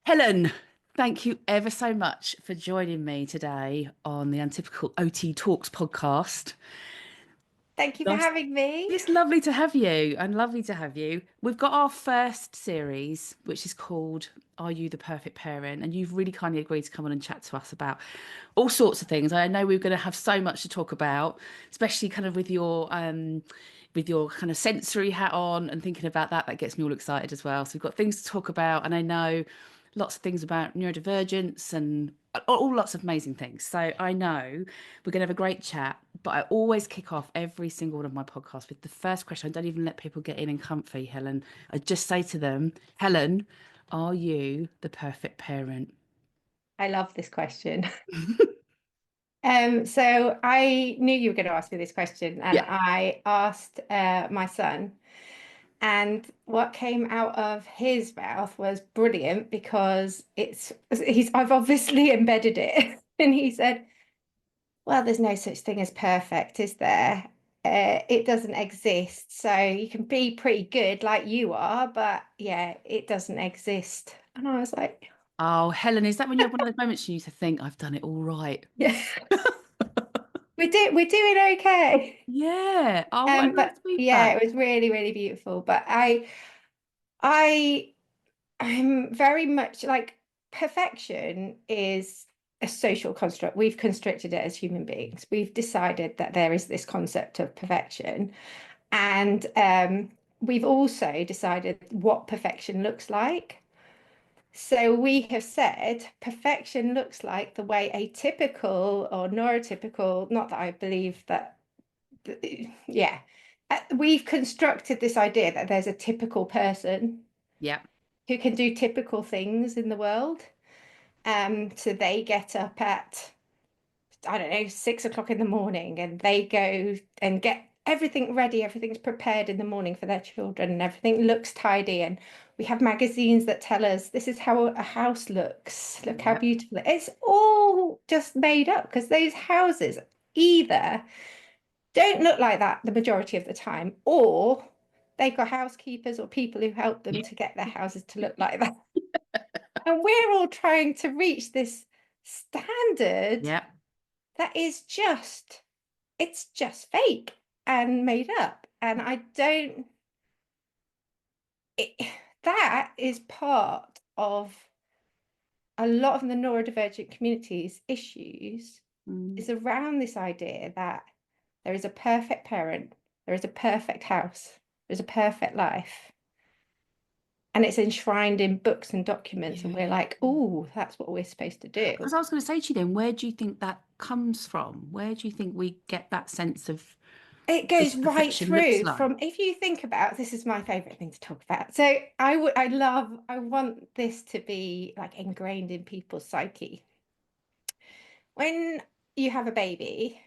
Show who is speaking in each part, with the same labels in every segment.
Speaker 1: Helen, thank you ever so much for joining me today on the Untypical OT Talks podcast.
Speaker 2: Thank you for
Speaker 1: Nice.
Speaker 2: having me.
Speaker 1: It's lovely to have you and lovely to have you. We've got our first series, which is called Are You the Perfect Parent? And you've really kindly agreed to come on and chat to us about all sorts of things. I know we're going to have so much to talk about, especially kind of with your kind of sensory hat on and thinking about that. That gets me all excited as well. So we've got things to talk about, and I know lots of things about neurodivergence and all lots of amazing things. So I know we're going to have a great chat, but I always kick off every single one of my podcasts with the first question. I don't even let people get in and comfy, Helen. I just say to them, Helen, are you the perfect parent?
Speaker 2: I love this question. So I knew you were going to ask me this question, and
Speaker 1: Yeah.
Speaker 2: I asked my son, and what came out of his mouth was brilliant because I've obviously embedded it, and he said, "Well, there's no such thing as perfect, is there? It doesn't exist. So you can be pretty good like you are, but yeah, it doesn't exist." And I was like,
Speaker 1: Oh, Helen, is that when you have one of those moments you used to think, I've done it all right?
Speaker 2: "Yeah." We're doing okay.
Speaker 1: Yeah. Oh, what a nice
Speaker 2: But yeah,
Speaker 1: feedback.
Speaker 2: it was really, really beautiful. But I, I'm very much like perfection is a social construct. We've constructed it as human beings. We've decided that there is this concept of perfection, and we've also decided what perfection looks like. So we have said perfection looks like the way a typical or neurotypical, not that I believe that yeah, we've constructed this idea that there's a typical person
Speaker 1: Yeah.
Speaker 2: who can do typical things in the world. So they get up at, I don't know, 6 o'clock in the morning and they go and get everything ready. Everything's prepared in the morning for their children and everything looks tidy. And we have magazines that tell us this is how a house looks. Look how
Speaker 1: Yeah.
Speaker 2: beautiful it is. It's all just made up because those houses either don't look like that the majority of the time, or they've got housekeepers or people who help them to get their houses to look like that. And we're all trying to reach this standard
Speaker 1: Yeah.
Speaker 2: that is it's just fake and made up. And I don't, it, that is part of a lot of the neurodivergent community's issues
Speaker 1: Mm.
Speaker 2: is around this idea that there is a perfect parent, there is a perfect house, there's a perfect life. And it's enshrined in books and documents, and we're
Speaker 1: Yeah.
Speaker 2: like, oh, that's what we're supposed to
Speaker 1: Because
Speaker 2: do.
Speaker 1: I was going to say to you then, where do you think that comes from? Where do you think we get that sense of
Speaker 2: It
Speaker 1: this
Speaker 2: goes right
Speaker 1: perfection looks
Speaker 2: through
Speaker 1: like?
Speaker 2: from, if you think about, this is my favorite thing to talk about. So I want this to be like ingrained in people's psyche. When you have a baby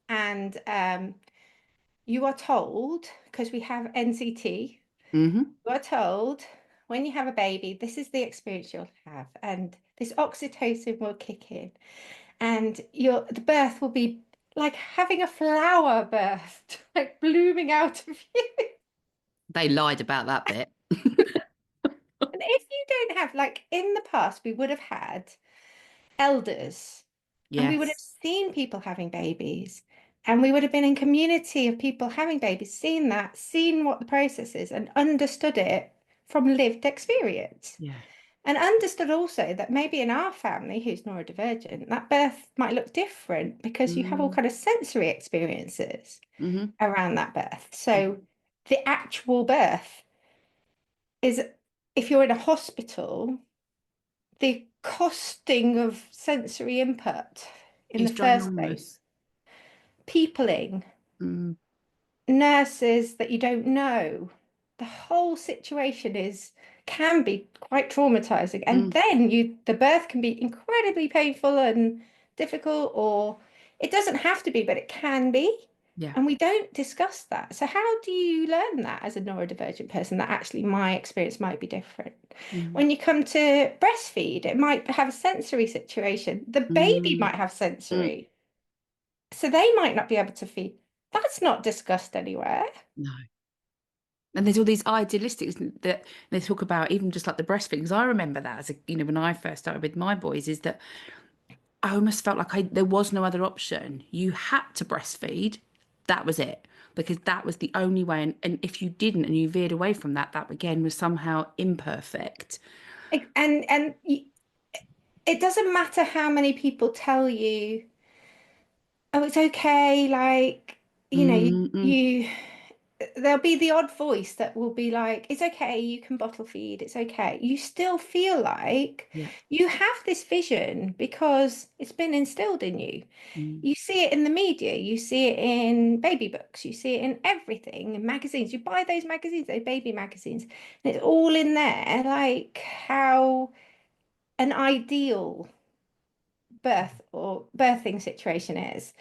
Speaker 2: and you are told, because we have NCT,
Speaker 1: Hmm.
Speaker 2: you are told when you have a baby, this is the experience you'll have, and this oxytocin will kick in, and the birth will be like having a flower birth, like blooming out of you.
Speaker 1: They lied about that bit.
Speaker 2: And if you don't have, like in the past, we would have had elders and we would have
Speaker 1: Yes.
Speaker 2: seen people having babies and we would have been in community of people having babies, seen that, seen what the process is and understood it from lived experience.
Speaker 1: Yeah.
Speaker 2: And understood also that maybe in our family, who's neurodivergent, that birth might look different because you have all
Speaker 1: Mm-hmm.
Speaker 2: kind of sensory experiences
Speaker 1: Mm-hmm.
Speaker 2: around that birth. So the actual birth is, if you're in a hospital, the costing of sensory input in the
Speaker 1: It's
Speaker 2: first place,
Speaker 1: ginormous.
Speaker 2: peopling,
Speaker 1: Mm.
Speaker 2: nurses that you don't know. The whole situation is can be quite traumatizing. And
Speaker 1: Mm.
Speaker 2: then the birth can be incredibly painful and difficult, or it doesn't have to be, but it can be.
Speaker 1: Yeah.
Speaker 2: And we don't discuss that. So how do you learn that as a neurodivergent person that actually my experience might be different?
Speaker 1: Mm.
Speaker 2: When you come to breastfeed, it might have a sensory situation. The baby
Speaker 1: Mm.
Speaker 2: might have
Speaker 1: Mm.
Speaker 2: sensory, so they might not be able to feed. That's not discussed anywhere.
Speaker 1: No. And there's all these idealistics that they talk about, even just like the breastfeeding. Because I remember that as a, when I first started with my boys, is that I almost felt like there was no other option. You had to breastfeed. That was it. Because that was the only way. And if you didn't and you veered away from that, that again was somehow imperfect.
Speaker 2: And it doesn't matter how many people tell you, oh, it's okay, like, you know,
Speaker 1: Mm-mm.
Speaker 2: there'll be the odd voice that will be like, it's okay, you can bottle feed, it's okay. You still feel like
Speaker 1: Yeah.
Speaker 2: you have this vision because it's been instilled in you.
Speaker 1: Mm.
Speaker 2: You see it in the media, you see it in baby books, you see it in everything, in magazines. You buy those magazines, those baby magazines, and it's all in there, like how an ideal birth or birthing situation is.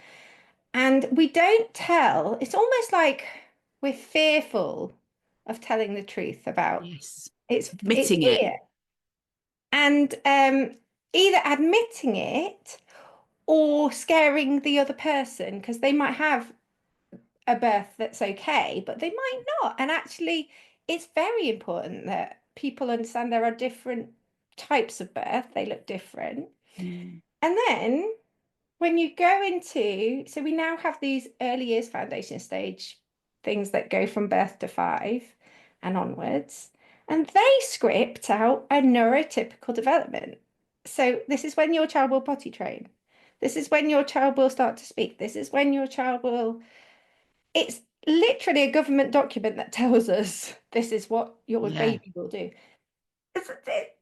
Speaker 2: And we don't tell, it's almost like we're fearful of telling the truth about
Speaker 1: Yes.
Speaker 2: it's
Speaker 1: Admitting it.
Speaker 2: here. And either admitting it or scaring the other person because they might have a birth that's okay, but they might not. And actually, it's very important that people understand there are different types of birth, they look different.
Speaker 1: Mm.
Speaker 2: And then when you go into, so we now have these early years foundation stage things that go from birth to 5 and onwards, and they script out a neurotypical development. So this is when your child will potty train. This is when your child will start to speak. This is when your child will, it's literally a government document that tells us this is what your
Speaker 1: Yeah.
Speaker 2: baby will do.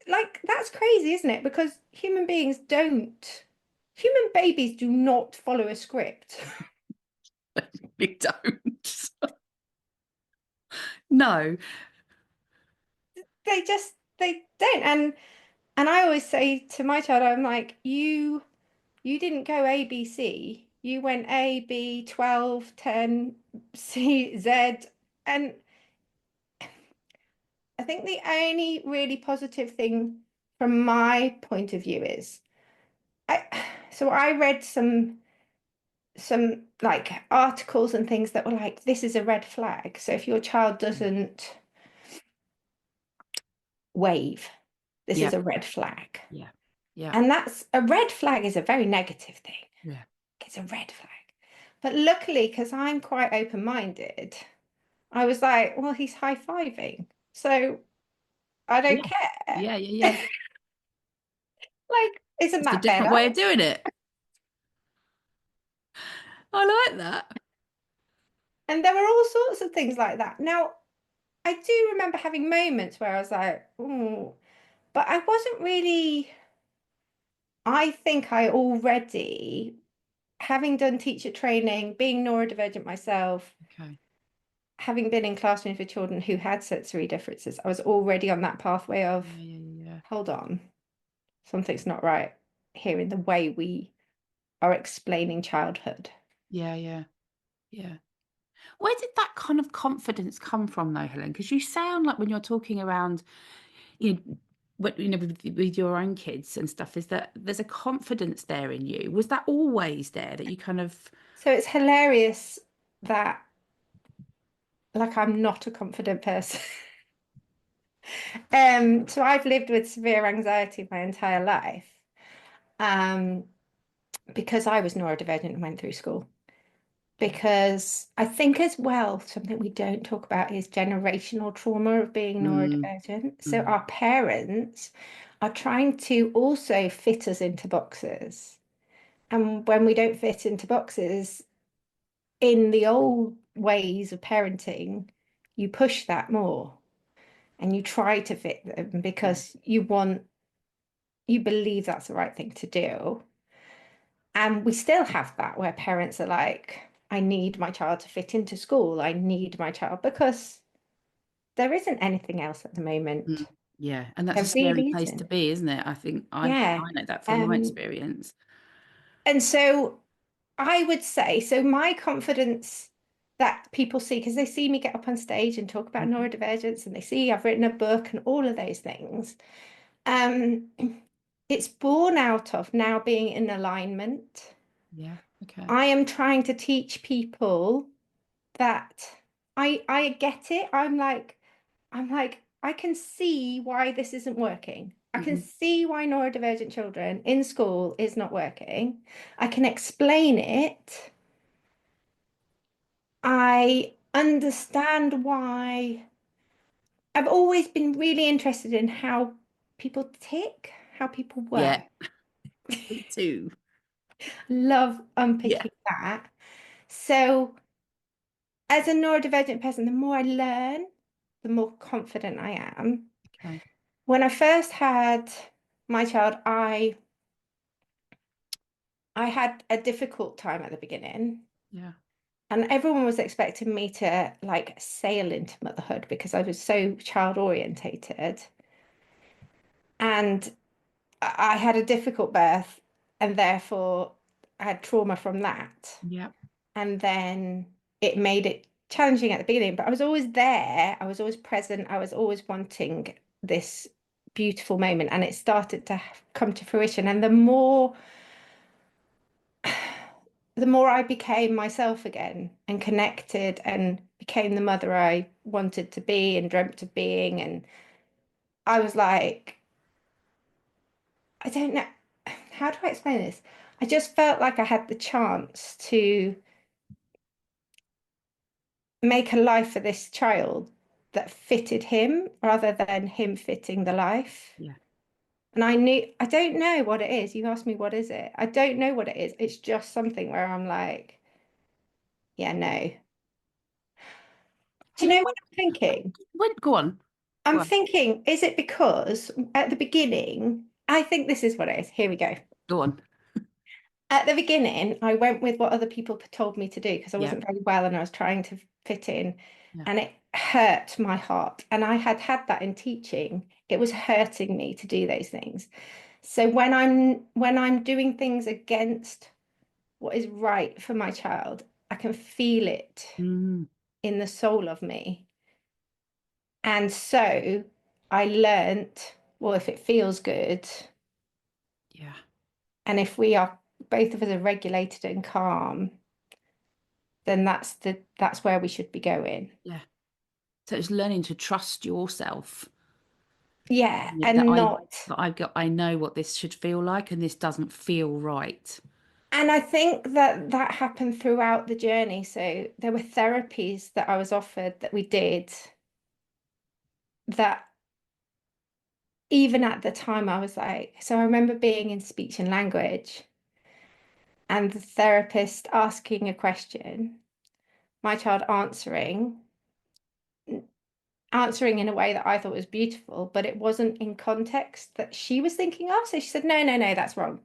Speaker 2: Like, that's crazy, isn't it? Because human babies do not follow a script.
Speaker 1: They don't. No.
Speaker 2: They don't. And I always say to my child, I'm like, you didn't go A, B, C. You went A, B, 12, 10, C, Z. And I think the only really positive thing from my point of view is so I read some like articles and things that were like, this is a red flag. So if your child doesn't wave, this
Speaker 1: Yeah.
Speaker 2: is a red flag.
Speaker 1: Yeah. Yeah.
Speaker 2: And that's a red flag is a very negative thing.
Speaker 1: Yeah.
Speaker 2: It's a red flag. But luckily, because I'm quite open-minded, I was like, well, he's high-fiving. So I don't
Speaker 1: Yeah.
Speaker 2: care.
Speaker 1: Yeah. Yeah. Yeah.
Speaker 2: Like, isn't
Speaker 1: Just a
Speaker 2: that
Speaker 1: different
Speaker 2: better?
Speaker 1: way of doing it. I like that.
Speaker 2: And there were all sorts of things like that. Now, I do remember having moments where I was like, oh, but I wasn't really, I think I already, having done teacher training, being neurodivergent myself,
Speaker 1: Okay.
Speaker 2: having been in classrooms with children who had sensory differences, I was already on that pathway of,
Speaker 1: Yeah. Yeah. Yeah.
Speaker 2: hold on, something's not right here in the way we are explaining childhood.
Speaker 1: Yeah. Yeah. Yeah. Where did that kind of confidence come from, though, Helen? Because you sound like when you're talking around, you know, with your own kids and stuff, is that there's a confidence there in you. Was that always there that you kind of,
Speaker 2: So it's hilarious that, like, I'm not a confident person. So I've lived with severe anxiety my entire life, um, because I was neurodivergent and went through school.
Speaker 1: okay.
Speaker 2: Because I think as well, something we don't talk about is generational trauma of being
Speaker 1: Mm,
Speaker 2: neurodivergent. So
Speaker 1: mm,
Speaker 2: our parents are trying to also fit us into boxes. And when we don't fit into boxes, in the old ways of parenting, you push that more and you try to fit them
Speaker 1: yeah.
Speaker 2: because you believe that's the right thing to do. And we still have that where parents are like, I need my child to fit into school. I need my child because there isn't anything else at the
Speaker 1: Mm,
Speaker 2: moment.
Speaker 1: yeah. And that's a
Speaker 2: There
Speaker 1: scary
Speaker 2: really
Speaker 1: place to
Speaker 2: isn't.
Speaker 1: be, isn't it? I think
Speaker 2: Yeah.
Speaker 1: I know that from my
Speaker 2: Um,
Speaker 1: experience.
Speaker 2: and so I would say, so my confidence that people see, because they see me get up on stage and talk about
Speaker 1: Mhm.
Speaker 2: neurodivergence and they see I've written a book and all of those things, um, it's born out of now being in alignment.
Speaker 1: Yeah. Okay.
Speaker 2: I am trying to teach people that. I get it. I'm like, I can see why this isn't working. I can
Speaker 1: Hmm.
Speaker 2: see why neurodivergent children in school is not working. I can explain it. I understand why. I've always been really interested in how people tick, how people
Speaker 1: Yeah,
Speaker 2: work.
Speaker 1: me too.
Speaker 2: Love
Speaker 1: Yeah.
Speaker 2: unpicking that. So, as a neurodivergent person, the more I learn, the more confident I am.
Speaker 1: Okay.
Speaker 2: When I first had my child, I had a difficult time at the beginning,
Speaker 1: Yeah.
Speaker 2: and everyone was expecting me to like sail into motherhood because I was so child orientated. And I had a difficult birth, and therefore I had trauma from that.
Speaker 1: Yeah.
Speaker 2: And then it made it challenging at the beginning, but I was always there. I was always present. I was always wanting this beautiful moment, and it started to come to fruition. And the more I became myself again and connected and became the mother I wanted to be and dreamt of being, and I was like, I don't know, how do I explain this? I just felt like I had the chance to make a life for this child that fitted him rather than him fitting the life.
Speaker 1: Yeah.
Speaker 2: And I don't know what it is. You asked me, what is it? I don't know what it is. It's just something where I'm like, yeah, no. Do you
Speaker 1: Helen,
Speaker 2: know what I'm thinking?
Speaker 1: go on. Go
Speaker 2: I'm
Speaker 1: on.
Speaker 2: thinking, is it because at the beginning, I think this is what it is. Here we go.
Speaker 1: Go on.
Speaker 2: At the beginning, I went with what other people told me to do because I
Speaker 1: Yeah.
Speaker 2: wasn't very well and I was trying to fit in,
Speaker 1: Yeah.
Speaker 2: and it hurt my heart. And I had had that in teaching. It was hurting me to do those things. So when I'm doing things against what is right for my child, I can feel it
Speaker 1: Mm,
Speaker 2: in the soul of me. And so I learnt, well, if it feels good,
Speaker 1: yeah.
Speaker 2: and if we are both of us are regulated and calm, then that's where we should be going.
Speaker 1: Yeah. So it's learning to trust yourself.
Speaker 2: Yeah,
Speaker 1: Yeah, that
Speaker 2: and not.
Speaker 1: I know what this should feel like and this doesn't feel right.
Speaker 2: And I think that that happened throughout the journey. So there were therapies that I was offered that we did that even at the time I was like, so I remember being in speech and language and the therapist asking a question, my child answering in a way that I thought was beautiful, but it wasn't in context that she was thinking of. So she said, no, no, no, that's wrong.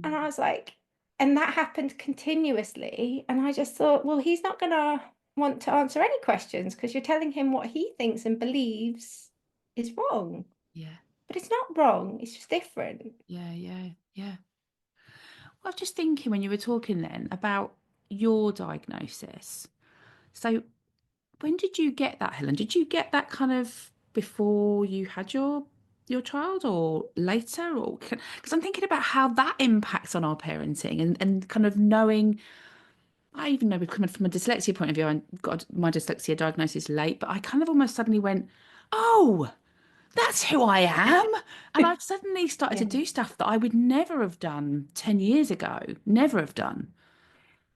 Speaker 2: And I
Speaker 1: Mm,
Speaker 2: was like, and that happened continuously. And I just thought, well, he's not going to want to answer any questions because you're telling him what he thinks and believes is wrong.
Speaker 1: yeah.
Speaker 2: But it's not wrong, it's just different.
Speaker 1: Yeah. Yeah. Yeah. Well, I was just thinking when you were talking then about your diagnosis. So when did you get that, Helen? Did you get that kind of before you had your child or later? Or because I'm thinking about how that impacts on our parenting and kind of knowing. I even know we've come from a dyslexia point of view. I got my dyslexia diagnosis late, but I kind of almost suddenly went, "Oh, that's who I am," and I've suddenly started to
Speaker 2: Yeah.
Speaker 1: do stuff that I would never have done 10 years ago. Never have done.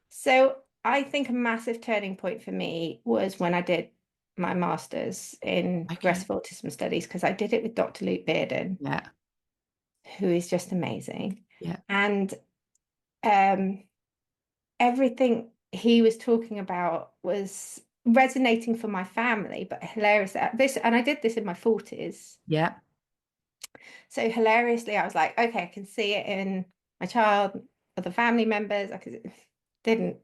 Speaker 2: So I think a massive turning point for me was when I did my master's in
Speaker 1: Okay.
Speaker 2: progressive autism studies because I did it with Dr. Luke Bearden,
Speaker 1: Yeah.
Speaker 2: who is just amazing.
Speaker 1: Yeah.
Speaker 2: And um, everything he was talking about was resonating for my family, but hilarious. And I did this in my 40s.
Speaker 1: Yeah.
Speaker 2: So hilariously, I was like, okay, I can see it in my child, other family members. Didn't.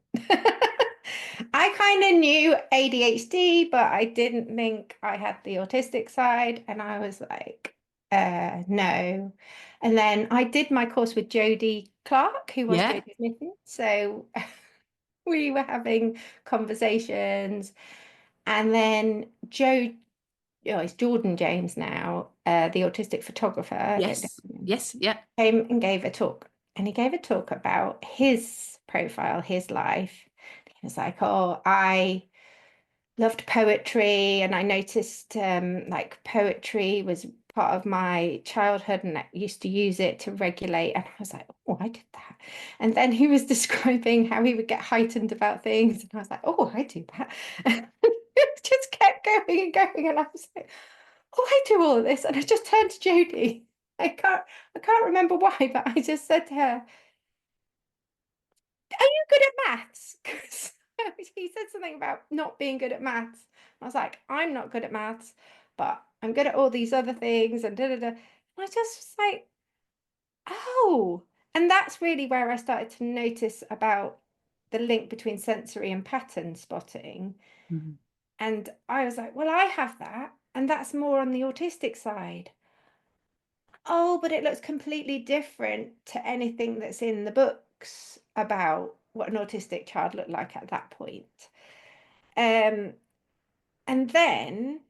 Speaker 2: I kind of knew ADHD, but I didn't think I had the autistic side. And I was like, no. And then I did my course with Jodie Clark, who was
Speaker 1: Yeah.
Speaker 2: Jodie Smith. So we were having conversations. And then it's Jordan James now, the autistic photographer, I don't
Speaker 1: Yes.
Speaker 2: know,
Speaker 1: Yes. Yeah.
Speaker 2: came and gave a talk. And he gave a talk about his profile, his life. It's like, oh, I loved poetry, and I noticed like poetry was part of my childhood, and I used to use it to regulate. And I was like, oh, I did that. And then he was describing how he would get heightened about things, and I was like, oh, I do that. And it just kept going and going, and I was like, oh, I do all of this. And I just turned to Jodie. I can't remember why, but I just said to her, are you good at maths? Because he said something about not being good at maths. I was like, I'm not good at maths, but I'm good at all these other things and da da da. And I just was like, oh. And that's really where I started to notice about the link between sensory and pattern spotting.
Speaker 1: Mhm.
Speaker 2: And I was like, well, I have that. And that's more on the autistic side. Oh, but it looks completely different to anything that's in the books about what an autistic child looked like at that point. Um, and then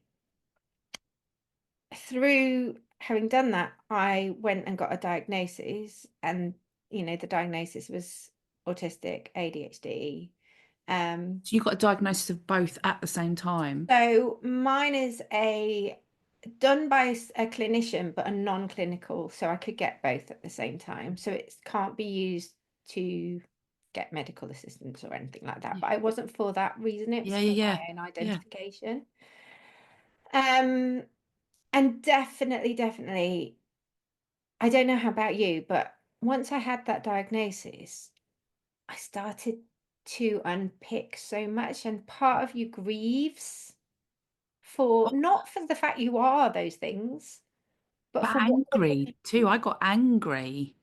Speaker 2: through having done that, I went and got a diagnosis, and the diagnosis was autistic ADHD. Um,
Speaker 1: So you got a diagnosis of both at the same time.
Speaker 2: so mine is a done by a clinician, but a non-clinical, so I could get both at the same time. So it can't be used to get medical assistance or anything like that.
Speaker 1: Yeah,
Speaker 2: But I wasn't for that reason, it was
Speaker 1: yeah, yeah,
Speaker 2: for
Speaker 1: yeah.
Speaker 2: my own
Speaker 1: Yeah.
Speaker 2: identification. Um, and definitely, I don't know how about you, but once I had that diagnosis, I started to unpick so much, and part of you grieves for not for the fact you are those things, but
Speaker 1: But
Speaker 2: for what
Speaker 1: angry too. I got angry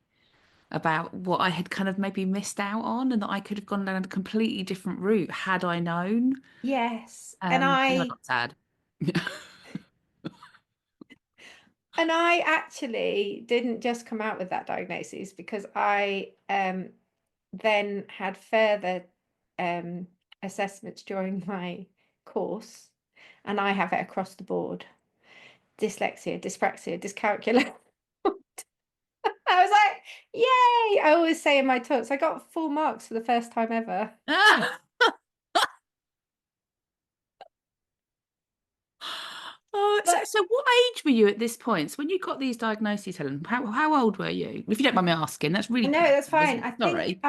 Speaker 1: about what I had kind of maybe missed out on and that I could have gone down a completely different route had I known.
Speaker 2: yes. And
Speaker 1: And then I
Speaker 2: I
Speaker 1: got sad.
Speaker 2: and I actually didn't just come out with that diagnosis because I then had further um assessments during my course, and I have it across the board. Dyslexia, dyspraxia, dyscalculia. I was like, yay! I always say in my talks, I got full marks for the first time ever.
Speaker 1: Oh, so,
Speaker 2: But
Speaker 1: so what age were you at this point? So when you got these diagnoses, Helen, how old were you? If you don't mind me asking, that's really
Speaker 2: no,
Speaker 1: personal,
Speaker 2: that's fine.
Speaker 1: isn't it? Sorry.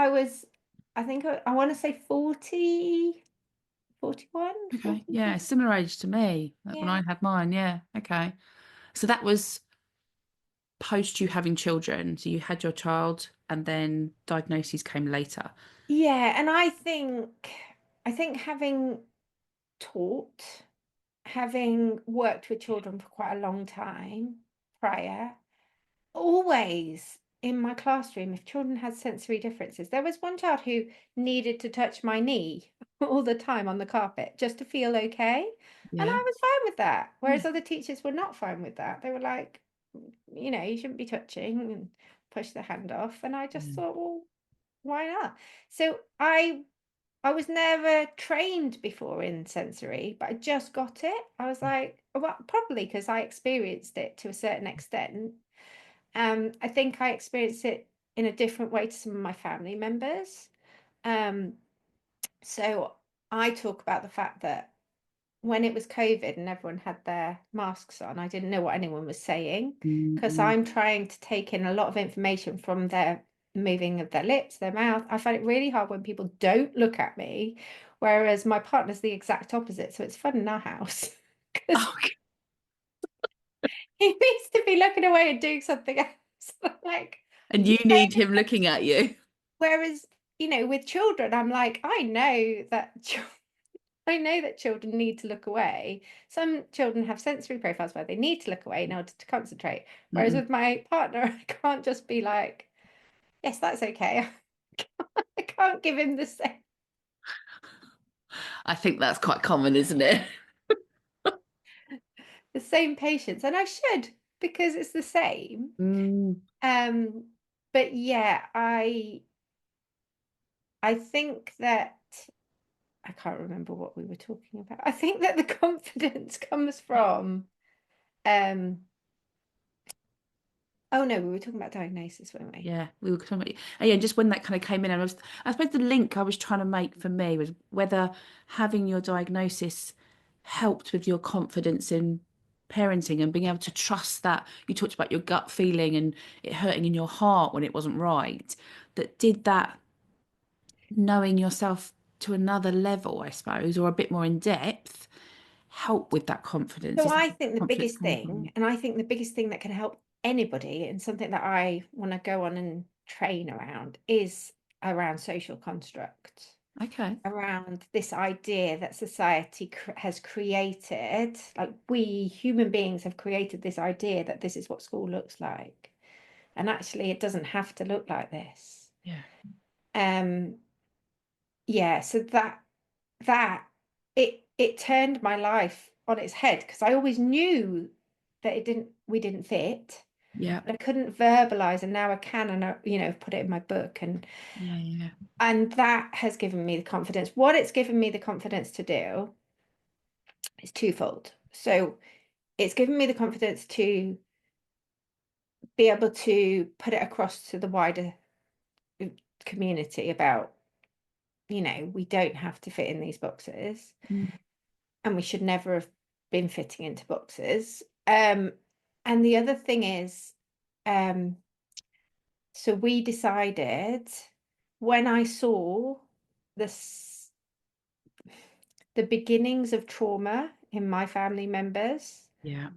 Speaker 2: I think I want to say 40, 41,
Speaker 1: Okay. Yeah,
Speaker 2: 42.
Speaker 1: similar age to me when
Speaker 2: Yeah.
Speaker 1: I had mine. Yeah. Okay. So that was post you having children. So you had your child and then diagnoses came later.
Speaker 2: Yeah, and I think having taught, having worked with children for quite a long time prior, always in my classroom, if children had sensory differences, there was one child who needed to touch my knee all the time on the carpet just to feel okay. And
Speaker 1: Yeah.
Speaker 2: I was fine with that.
Speaker 1: Yeah.
Speaker 2: Whereas other teachers were not fine with that. They were like, you shouldn't be touching and push the hand off. And I just
Speaker 1: Yeah.
Speaker 2: thought, well, why not? So I was never trained before in sensory, but I just got it. I was like, well, probably because I experienced it to a certain extent. I think I experienced it in a different way to some of my family members. Um, so I talk about the fact that when it was COVID and everyone had their masks on, I didn't know what anyone was saying because
Speaker 1: Mm.
Speaker 2: I'm trying to take in a lot of information from their moving of their lips, their mouth. I find it really hard when people don't look at me, whereas my partner's the exact opposite. So it's fun in our house because
Speaker 1: Okay.
Speaker 2: he needs to be looking away and doing something else. Like,
Speaker 1: And
Speaker 2: you
Speaker 1: you
Speaker 2: say
Speaker 1: need him looking at you.
Speaker 2: whereas, with children, I'm like, I know that I know that children need to look away. Some children have sensory profiles where they need to look away in order to concentrate. Whereas
Speaker 1: Mm-mm.
Speaker 2: with my partner, I can't just be like, yes, that's okay. I can't give him
Speaker 1: I think that's quite common, isn't it?
Speaker 2: the same patience, and I should because it's the same.
Speaker 1: Mm.
Speaker 2: Um, but yeah, I think that I can't remember what we were talking about. I think that the confidence comes from um Oh no, we were talking about diagnosis, weren't we?
Speaker 1: Yeah, we were talking about, and yeah, just when that kind of came in, and I suppose the link I was trying to make for me was whether having your diagnosis helped with your confidence in parenting and being able to trust that you talked about your gut feeling and it hurting in your heart when it wasn't right. That did that knowing yourself to another level, I suppose, or a bit more in depth, help with that confidence.
Speaker 2: So
Speaker 1: Is that
Speaker 2: I
Speaker 1: where
Speaker 2: think the
Speaker 1: confidence
Speaker 2: biggest
Speaker 1: come
Speaker 2: thing,
Speaker 1: from?
Speaker 2: and I think the biggest thing that can help anybody, and something that I want to go on and train around, is around social construct,
Speaker 1: Okay.
Speaker 2: around this idea that society has created, like we human beings have created this idea that this is what school looks like. And actually, it doesn't have to look like this.
Speaker 1: Yeah.
Speaker 2: Um, yeah, so that it turned my life on its head because I always knew that we didn't fit,
Speaker 1: Yeah.
Speaker 2: but I couldn't verbalize, and now I can, and put it in my book,
Speaker 1: Yeah. Yeah.
Speaker 2: and that has given me the confidence. What it's given me the confidence to do is twofold. So it's given me the confidence to be able to put it across to the wider community about, we don't have to fit in these boxes,
Speaker 1: Mm.
Speaker 2: and we should never have been fitting into boxes. And the other thing is, um, so we decided when I saw this, the beginnings of trauma in my family members
Speaker 1: Yeah.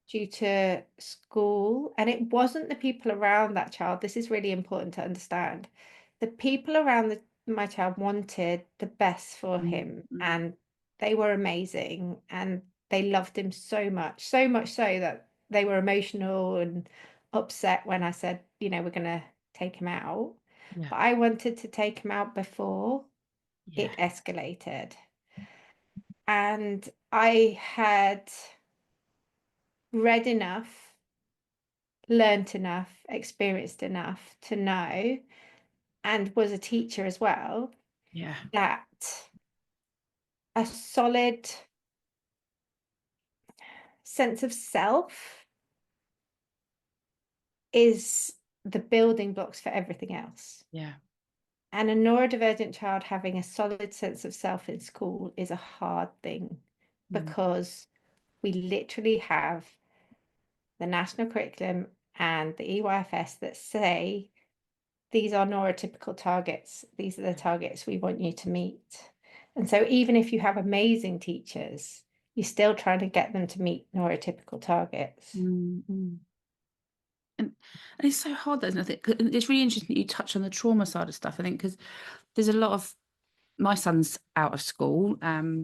Speaker 2: due to school, and it wasn't the people around that child. This is really important to understand. The people around my child wanted the best for
Speaker 1: Mm.
Speaker 2: him,
Speaker 1: Mm.
Speaker 2: and they were amazing, and they loved him so much so that they were emotional and upset when I said, we're going to take him out.
Speaker 1: Yeah.
Speaker 2: But I wanted to take him out before
Speaker 1: Yeah.
Speaker 2: it escalated. And I had read enough, learnt enough, experienced enough to know, and was a teacher as well,
Speaker 1: Yeah.
Speaker 2: that a solid sense of self is the building blocks for everything else.
Speaker 1: Yeah.
Speaker 2: And a neurodivergent child having a solid sense of self in school is a hard thing
Speaker 1: Mm.
Speaker 2: because we literally have the national curriculum and the EYFS that say these are neurotypical targets. These are the targets we want you to meet. And so even if you have amazing teachers, you're still trying to get them to meet neurotypical targets.
Speaker 1: Mm. Mm. And it's so hard, though, isn't it? I think 'cause it's really interesting that you touch on the trauma side of stuff. I think because there's a lot of my son's out of school.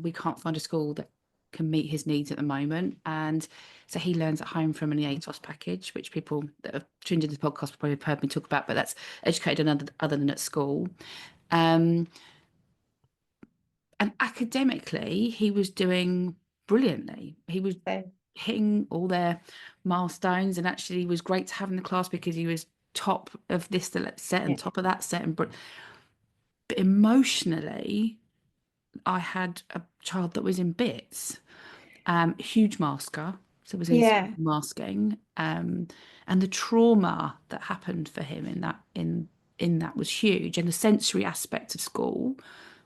Speaker 1: We can't find a school that can meet his needs at the moment, and so he learns at home from an EATOS package, which people that have tuned into the podcast will probably have heard me talk about. But that's educated other than at school. Um, and academically, he was doing brilliantly. He was
Speaker 2: So
Speaker 1: hitting all their milestones, and actually was great to have in the class because he was top of this set
Speaker 2: yeah,
Speaker 1: and top of that set. But emotionally, I had a child that was in bits, huge masker, so was in school
Speaker 2: yeah,
Speaker 1: masking, and the trauma that happened for him in that was huge, and the sensory aspect of school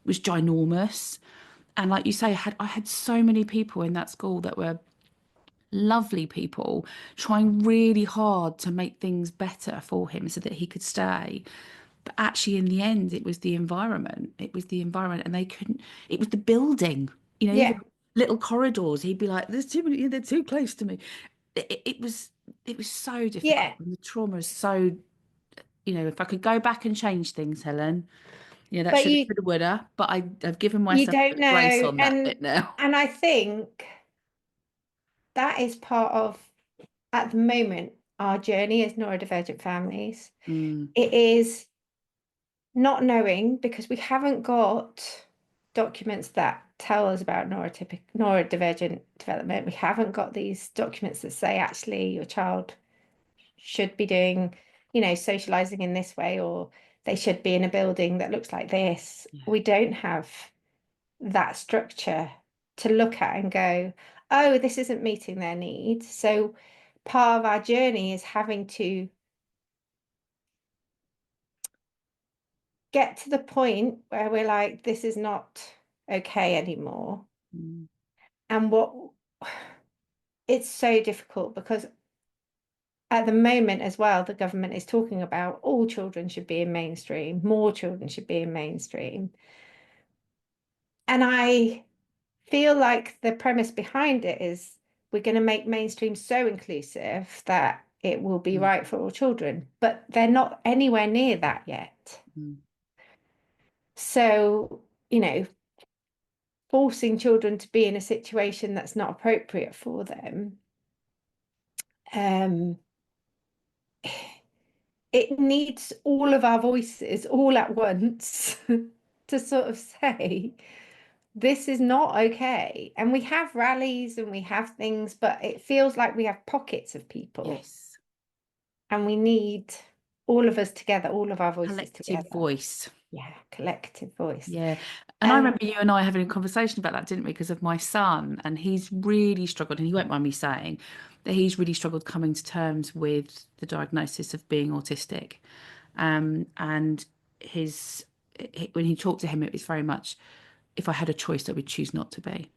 Speaker 1: was ginormous. And like you say, I had so many people in that school that were lovely people trying really hard to make things better for him so that he could stay. But actually, in the end, it was the environment. It was the environment, and they couldn't, it was the building, even
Speaker 2: yeah,
Speaker 1: little corridors. He'd be like, there's too many, they're too close to me. It was so difficult.
Speaker 2: yeah.
Speaker 1: And the trauma is so, if I could go back and change things, Helen, that
Speaker 2: But
Speaker 1: should have, coulda, woulda, but I've given
Speaker 2: you
Speaker 1: myself a
Speaker 2: don't
Speaker 1: bit of grace
Speaker 2: know.
Speaker 1: on that
Speaker 2: And
Speaker 1: bit now.
Speaker 2: I think that is part of, at the moment, our journey as neurodivergent families.
Speaker 1: Mm,
Speaker 2: It is not knowing because we haven't got documents that tell us about neurodivergent development. We haven't got these documents that say actually your child should be doing, socializing in this way, or they should be in a building that looks like this.
Speaker 1: yeah,
Speaker 2: We don't have that structure to look at and go, oh, this isn't meeting their needs. So part of our journey is having to get to the point where we're like, this is not okay anymore.
Speaker 1: Mm.
Speaker 2: And what it's so difficult because at the moment as well, the government is talking about all children should be in mainstream, more children should be in mainstream. And I feel like the premise behind it is we're going to make mainstream so inclusive that it will be
Speaker 1: Mm.
Speaker 2: right for all children, but they're not anywhere near that yet.
Speaker 1: Mm.
Speaker 2: So, forcing children to be in a situation that's not appropriate for them, um, it needs all of our voices all at once to sort of say, this is not okay. And we have rallies and we have things, but it feels like we have pockets of people
Speaker 1: Yes.
Speaker 2: and we need all of us together, all of our voices
Speaker 1: Collective
Speaker 2: together.
Speaker 1: voice.
Speaker 2: Yeah, collective voice.
Speaker 1: Yeah. And I
Speaker 2: And
Speaker 1: remember you and I having a conversation about that, didn't we? Because of my son. And he's really struggled, and he won't mind me saying that he's really struggled coming to terms with the diagnosis of being autistic. And his, when he talked to him, it was very much, if I had a choice, I would choose not to be.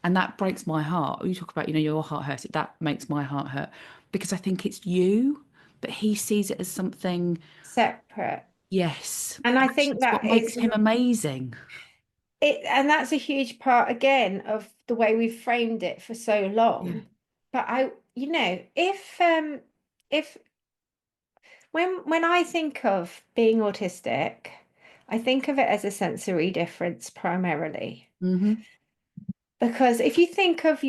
Speaker 1: And that breaks my heart. You talk about, your heart hurting. That makes my heart hurt because I think it's you, but he sees it as something,
Speaker 2: separate.
Speaker 1: yes,
Speaker 2: And I
Speaker 1: which
Speaker 2: think
Speaker 1: is what
Speaker 2: that
Speaker 1: makes him amazing.
Speaker 2: and that's a huge part again of the way we've framed it for so
Speaker 1: Yeah.
Speaker 2: long. But if when I think of being autistic, I think of it as a sensory difference primarily.
Speaker 1: Hmm.
Speaker 2: Because if you think of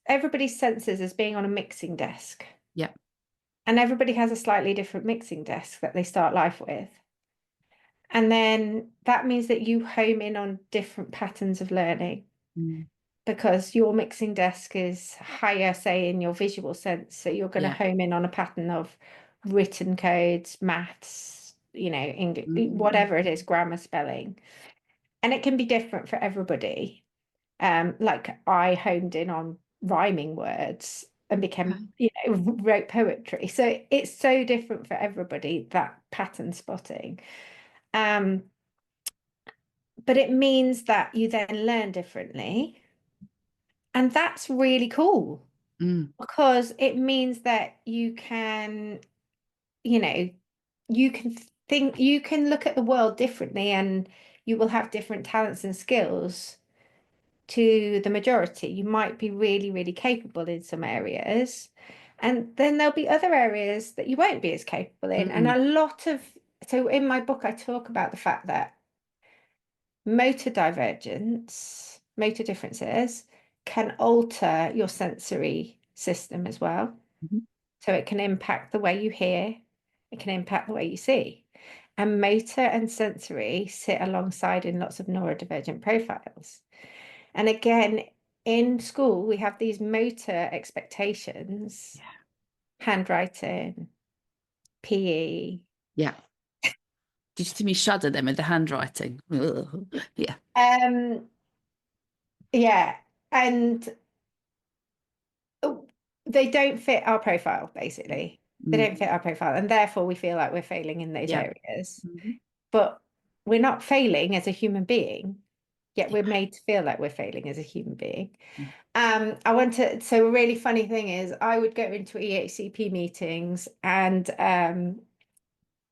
Speaker 2: everybody's senses as being on a mixing desk,
Speaker 1: Yeah.
Speaker 2: and everybody has a slightly different mixing desk that they start life with, and then that means that you home in on different patterns of learning
Speaker 1: Mm.
Speaker 2: because your mixing desk is higher, say, in your visual sense. So you're going to
Speaker 1: Yeah.
Speaker 2: home in on a pattern of written codes, maths, English,
Speaker 1: Mm.
Speaker 2: whatever it is, grammar, spelling. And it can be different for everybody. Like I honed in on rhyming words and became,
Speaker 1: Okay.
Speaker 2: wrote poetry. So it's so different for everybody, that pattern spotting. Um, but it means that you then learn differently. And that's really cool
Speaker 1: Mm.
Speaker 2: because it means that you know, you can you can look at the world differently and you will have different talents and skills to the majority. You might be really, really capable in some areas, and then there'll be other areas that you won't be as capable in. And
Speaker 1: Mm.
Speaker 2: so in my book, I talk about the fact that motor differences can alter your sensory system as well.
Speaker 1: Mhm.
Speaker 2: So it can impact the way you hear, it can impact the way you see. And motor and sensory sit alongside in lots of neurodivergent profiles. And again, in school, we have these motor expectations,
Speaker 1: Yeah.
Speaker 2: handwriting, PE.
Speaker 1: Yeah. Did you see me shudder then with the handwriting? Ugh. Yeah.
Speaker 2: Um, yeah, and oh, they don't fit our profile, basically. They
Speaker 1: Mm.
Speaker 2: don't fit our profile, and therefore we feel like we're failing in those
Speaker 1: Yeah.
Speaker 2: areas.
Speaker 1: Mhm.
Speaker 2: But we're not failing as a human being, yet
Speaker 1: Yeah.
Speaker 2: we're made to feel like we're failing as a human being.
Speaker 1: Mm.
Speaker 2: So a really funny thing is I would go into EHCP meetings and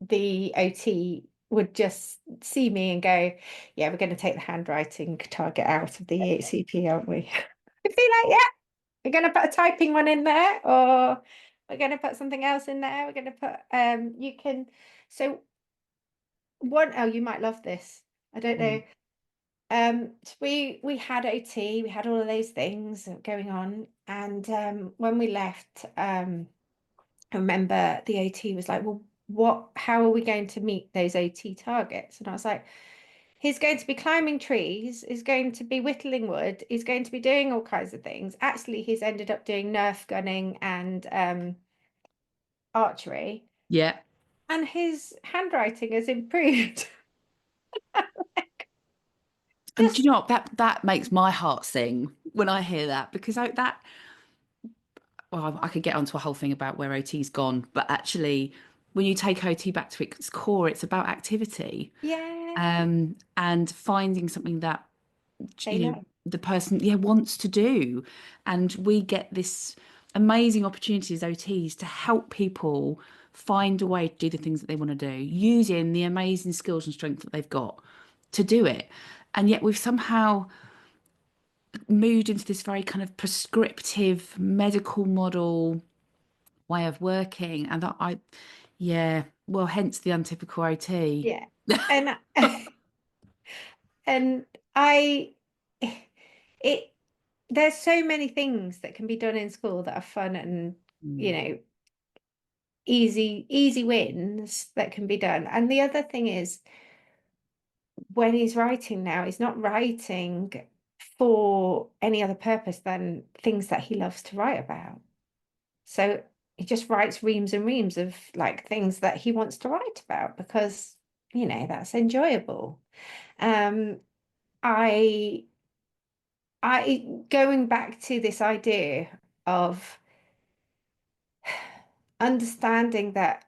Speaker 2: the OT would just see me and go, yeah, we're going to take the handwriting target out of the EHCP, aren't we? I'd be like, yeah, we're going to put a typing one in there, or we're going to put something else in there. We're going to put, you can, so oh, you might love this. I don't
Speaker 1: Mm.
Speaker 2: know. So we had OT, we had all of those things going on, and when we left, I remember the OT was like, "Well, how are we going to meet those OT targets?" And I was like, "He's going to be climbing trees, he's going to be whittling wood, he's going to be doing all kinds of things." Actually, he's ended up doing Nerf gunning and archery,
Speaker 1: Yeah.
Speaker 2: and his handwriting has improved.
Speaker 1: And do
Speaker 2: Just
Speaker 1: you know what? That makes my heart sing when I hear that because well, I could get onto a whole thing about where OT's gone, but actually, when you take OT back to its core, it's about activity.
Speaker 2: yeah,
Speaker 1: and finding something that
Speaker 2: They love.
Speaker 1: the person wants to do. And we get this amazing opportunity as OTs to help people find a way to do the things that they want to do using the amazing skills and strength that they've got to do it. And yet we've somehow moved into this very kind of prescriptive medical model way of working. And yeah, well, hence the untypical OT.
Speaker 2: Yeah. And and I it there's so many things that can be done in school that are fun and, you
Speaker 1: Mm,
Speaker 2: know, easy wins that can be done. And the other thing is, when he's writing now, he's not writing for any other purpose than things that he loves to write about. So he just writes reams and reams of like things that he wants to write about because, that's enjoyable. Um, I going back to this idea of understanding that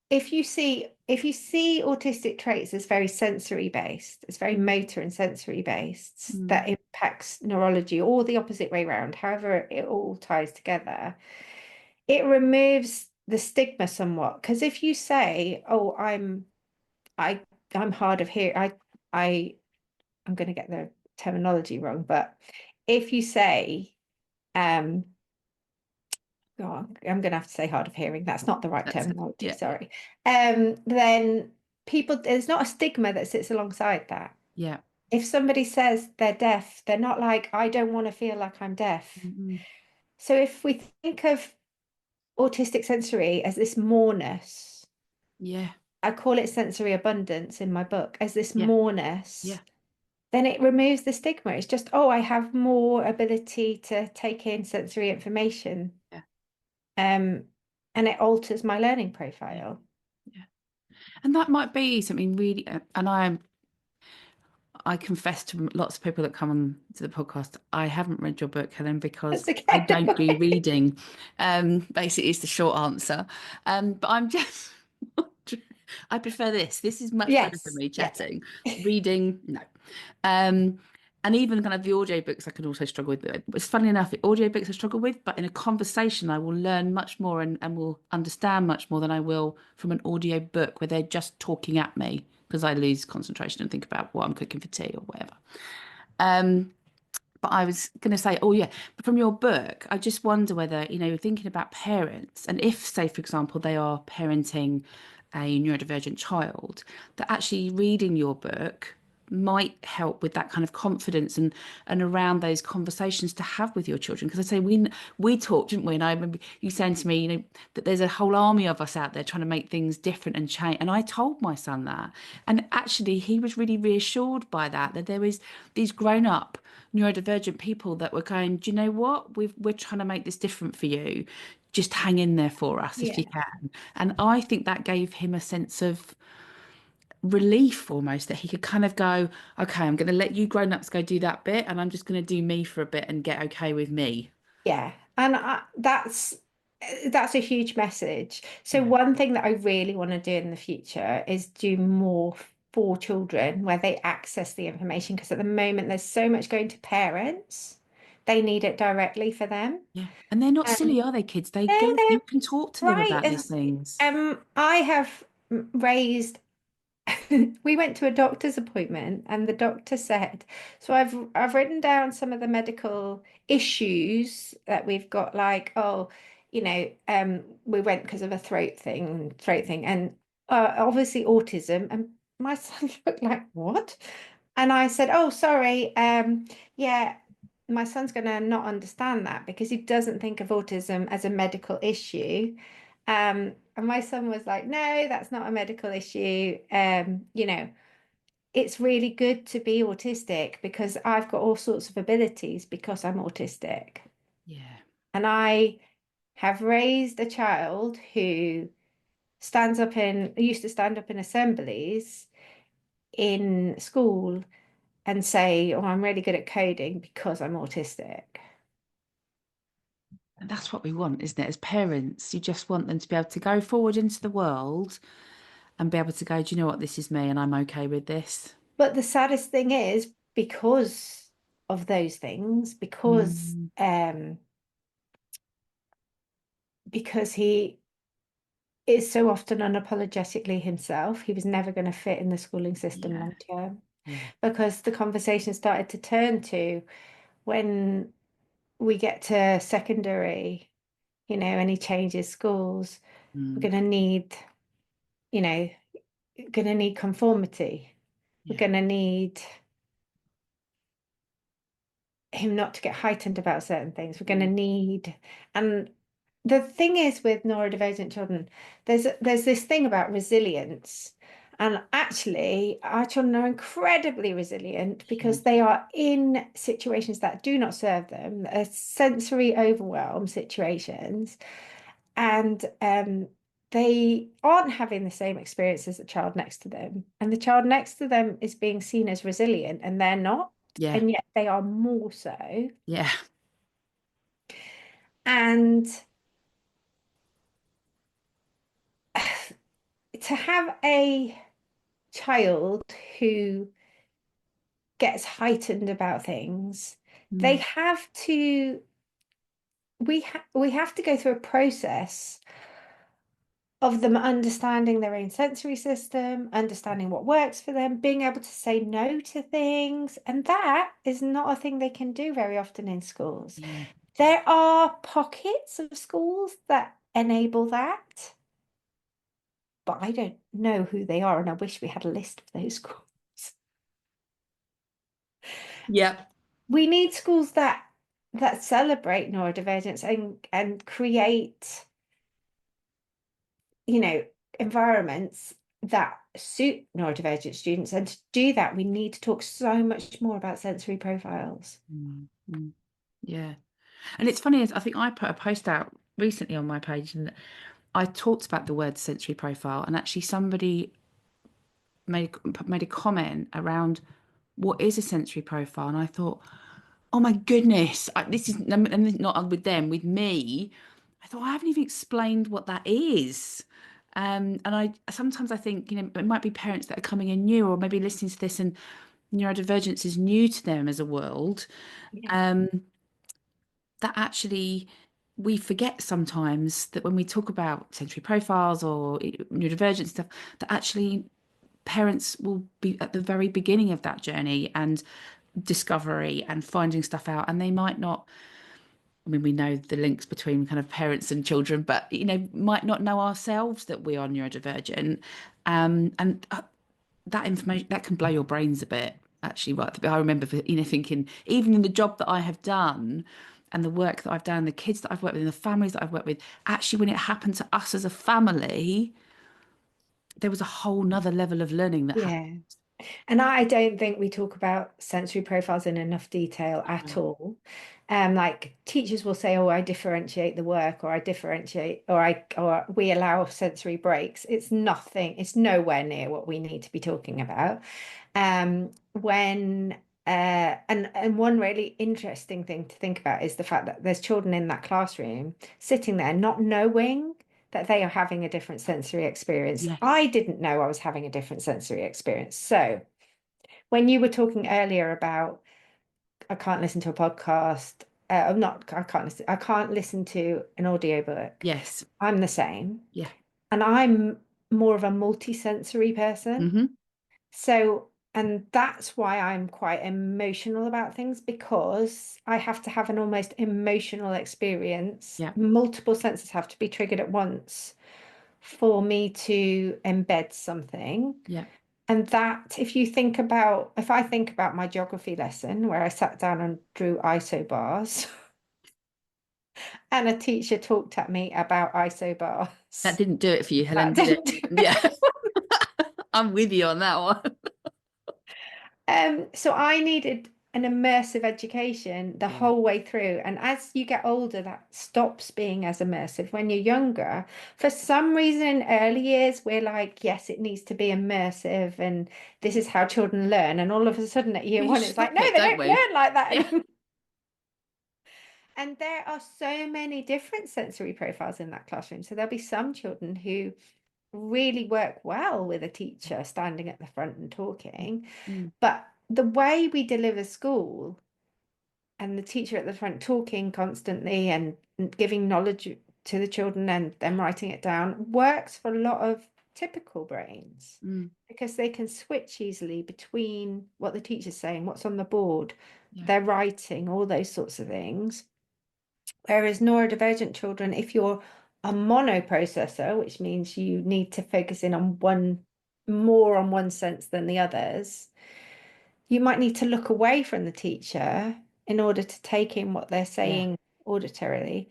Speaker 2: if you see autistic traits as very sensory based, it's very motor and sensory based,
Speaker 1: mm,
Speaker 2: that impacts neurology, or the opposite way around, however it all ties together, it removes the stigma somewhat. Because if you say, "Oh, I I'm hard of hearing," I I'm going to get the terminology wrong, but if you say, um, oh, I'm going to have to say hard of hearing. That's not the right
Speaker 1: that's it.
Speaker 2: terminology,
Speaker 1: Yeah,
Speaker 2: sorry. Then there's not a stigma that sits alongside that.
Speaker 1: yeah.
Speaker 2: If somebody says they're deaf, they're not like, I don't want to feel like I'm deaf.
Speaker 1: Mm-mm.
Speaker 2: So if we think of autistic sensory as this moreness,
Speaker 1: Yeah,
Speaker 2: I call it sensory abundance in my book, as this
Speaker 1: yeah,
Speaker 2: moreness,
Speaker 1: yeah,
Speaker 2: then it removes the stigma. It's just, oh, I have more ability to take in sensory information.
Speaker 1: yeah,
Speaker 2: Um, and it alters my learning
Speaker 1: yeah,
Speaker 2: profile.
Speaker 1: yeah. And that might be something really, and I confess to lots of people that come on to the podcast, I haven't read your book, Helen, because
Speaker 2: That's
Speaker 1: I
Speaker 2: okay.
Speaker 1: don't do reading. Basically, is the short answer. But I'm just, I prefer this. This is much better for
Speaker 2: Yes.
Speaker 1: me,
Speaker 2: Yeah.
Speaker 1: chatting. Reading, no. Um, and even kind of the audiobooks I can also struggle with. It's funny enough, the audiobooks I struggle with, but in a conversation I will learn much more and will understand much more than I will from an audio book where they're just talking at me because I lose concentration and think about what I'm cooking for tea or whatever. Um, but I was going to say, oh yeah, but from your book, I just wonder whether, you're thinking about parents and if, say, for example, they are parenting a neurodivergent child, that actually reading your book might help with that kind of confidence and around those conversations to have with your children. Because I say we talked, didn't we? And I remember you saying to me, that there's a whole army of us out there trying to make things different and change. And I told my son that, and actually he was really reassured by that. That there was these grown up neurodivergent people that were going, do you know what? We're trying to make this different for you. Just hang in there for us if you
Speaker 2: Yeah.
Speaker 1: can. And I think that gave him a sense of relief almost that he could kind of go, okay, I'm going to let you grown-ups go do that bit, and I'm just going to do me for a bit and get okay with me.
Speaker 2: Yeah. And that's a huge message. So
Speaker 1: Yeah.
Speaker 2: one thing that I really want to do in the future is do more for children where they access the information, because at the moment there's so much going to parents. They need it directly for them.
Speaker 1: Yeah. And they're not
Speaker 2: Um,
Speaker 1: silly, are they, kids? They
Speaker 2: no,
Speaker 1: get,
Speaker 2: they're
Speaker 1: you can talk to them
Speaker 2: right.
Speaker 1: about these things.
Speaker 2: I have raised we went to a doctor's appointment and the doctor said, so I've written down some of the medical issues that we've got, like, oh, we went because of a throat thing, and obviously autism. And my son looked like, what? And I said, oh, sorry, yeah, my son's going to not understand that because he doesn't think of autism as a medical issue. And my son was like, no, that's not a medical issue. It's really good to be autistic because I've got all sorts of abilities because I'm autistic.
Speaker 1: Yeah.
Speaker 2: And I have raised a child who used to stand up in assemblies in school and say, oh, I'm really good at coding because I'm autistic.
Speaker 1: And that's what we want, isn't it? As parents, you just want them to be able to go forward into the world and be able to go, do you know what, this is me and I'm okay with this.
Speaker 2: But the saddest thing is because of those things,
Speaker 1: Mm,
Speaker 2: because he is so often unapologetically himself, he was never going to fit in the schooling system
Speaker 1: yeah,
Speaker 2: long term.
Speaker 1: yeah.
Speaker 2: Because the conversation started to turn to when we get to secondary, and he changes schools, we're
Speaker 1: Mm,
Speaker 2: going to need, you know, going to need conformity. We're
Speaker 1: yeah.
Speaker 2: going to need him not to get heightened about certain things. We're going to
Speaker 1: Mm,
Speaker 2: need, and the thing is with neurodivergent children, there's this thing about resilience. And actually, our children are incredibly resilient because
Speaker 1: huge.
Speaker 2: they are in situations that do not serve them, sensory overwhelm situations, and they aren't having the same experience as the child next to them. And the child next to them is being seen as resilient, and they're not,
Speaker 1: Yeah,
Speaker 2: and yet they are more so.
Speaker 1: yeah.
Speaker 2: And to have a child who gets heightened about things, they
Speaker 1: Mm,
Speaker 2: have to, we have to go through a process of them understanding their own sensory system, understanding what works for them, being able to say no to things. And that is not a thing they can do very often in schools.
Speaker 1: yeah.
Speaker 2: There are pockets of schools that enable that, but I don't know who they are, and I wish we had a list of those schools.
Speaker 1: Yeah.
Speaker 2: We need schools that celebrate neurodivergence and create, you know, environments that suit neurodivergent students. And to do that, we need to talk so much more about sensory profiles.
Speaker 1: Mm, mm, yeah. And it's funny, is I think I put a post out recently on my page and I talked about the word sensory profile, and actually somebody made a comment around what is a sensory profile, and I thought, oh my goodness, this is and not with them, with me. I thought I haven't even explained what that is. And I sometimes I think, it might be parents that are coming in new or maybe listening to this and neurodivergence is new to them as a world.
Speaker 2: Yeah.
Speaker 1: Um, that actually we forget sometimes that when we talk about sensory profiles or neurodivergent stuff, that actually parents will be at the very beginning of that journey and discovery and finding stuff out, and they might not. I mean, we know the links between kind of parents and children, but might not know ourselves that we are neurodivergent, and that information that can blow your brains a bit. Actually, right? I remember, thinking even in the job that I have done, and the work that I've done, the kids that I've worked with, and the families that I've worked with, actually, when it happened to us as a family, there was a whole nother level of learning that happened.
Speaker 2: Yeah. And I don't think we talk about sensory profiles in enough detail at all. Like teachers will say, "Oh, I differentiate the work," or "I differentiate," or we allow sensory breaks. It's nothing. It's nowhere near what we need to be talking about. When and one really interesting thing to think about is the fact that there's children in that classroom sitting there not knowing that they are having a different sensory experience.
Speaker 1: Yeah.
Speaker 2: I didn't know I was having a different sensory experience. So when you were talking earlier about I can't listen to a podcast, I'm not I can't listen to an audiobook.
Speaker 1: Yes.
Speaker 2: I'm the same.
Speaker 1: Yeah.
Speaker 2: And I'm more of a multi-sensory person.
Speaker 1: Hmm.
Speaker 2: So, and that's why I'm quite emotional about things because I have to have an almost emotional experience.
Speaker 1: Yeah.
Speaker 2: Multiple senses have to be triggered at once for me to embed something.
Speaker 1: Yeah.
Speaker 2: And that, if I think about my geography lesson where I sat down and drew isobars and a teacher talked at me about
Speaker 1: That
Speaker 2: isobars,
Speaker 1: didn't do it for you, Helen,
Speaker 2: that
Speaker 1: did it?
Speaker 2: didn't do
Speaker 1: Yeah.
Speaker 2: it.
Speaker 1: I'm with you on that one.
Speaker 2: So I needed an immersive education the
Speaker 1: Yeah.
Speaker 2: whole way through. And as you get older, that stops being as immersive. When you're younger, for some reason in early years, we're like, yes, it needs to be immersive and this is how children learn. And all of a sudden at year
Speaker 1: We
Speaker 2: one, it's like,
Speaker 1: stop
Speaker 2: no,
Speaker 1: it,
Speaker 2: they
Speaker 1: don't
Speaker 2: don't
Speaker 1: we?
Speaker 2: learn like that
Speaker 1: Yeah.
Speaker 2: anymore. And there are so many different sensory profiles in that classroom. So there'll be some children who really work well with a teacher standing at the front and talking.
Speaker 1: Mm.
Speaker 2: But the way we deliver school and the teacher at the front talking constantly and giving knowledge to the children and them writing it down works for a lot of typical brains
Speaker 1: Mm.
Speaker 2: because they can switch easily between what the teacher's saying, what's on the board,
Speaker 1: Yeah.
Speaker 2: their writing, all those sorts of things. Whereas neurodivergent children, if you're a monoprocessor, which means you need to focus in on one more on one sense than the others, you might need to look away from the teacher in order to take in what they're
Speaker 1: Yeah.
Speaker 2: saying auditorily,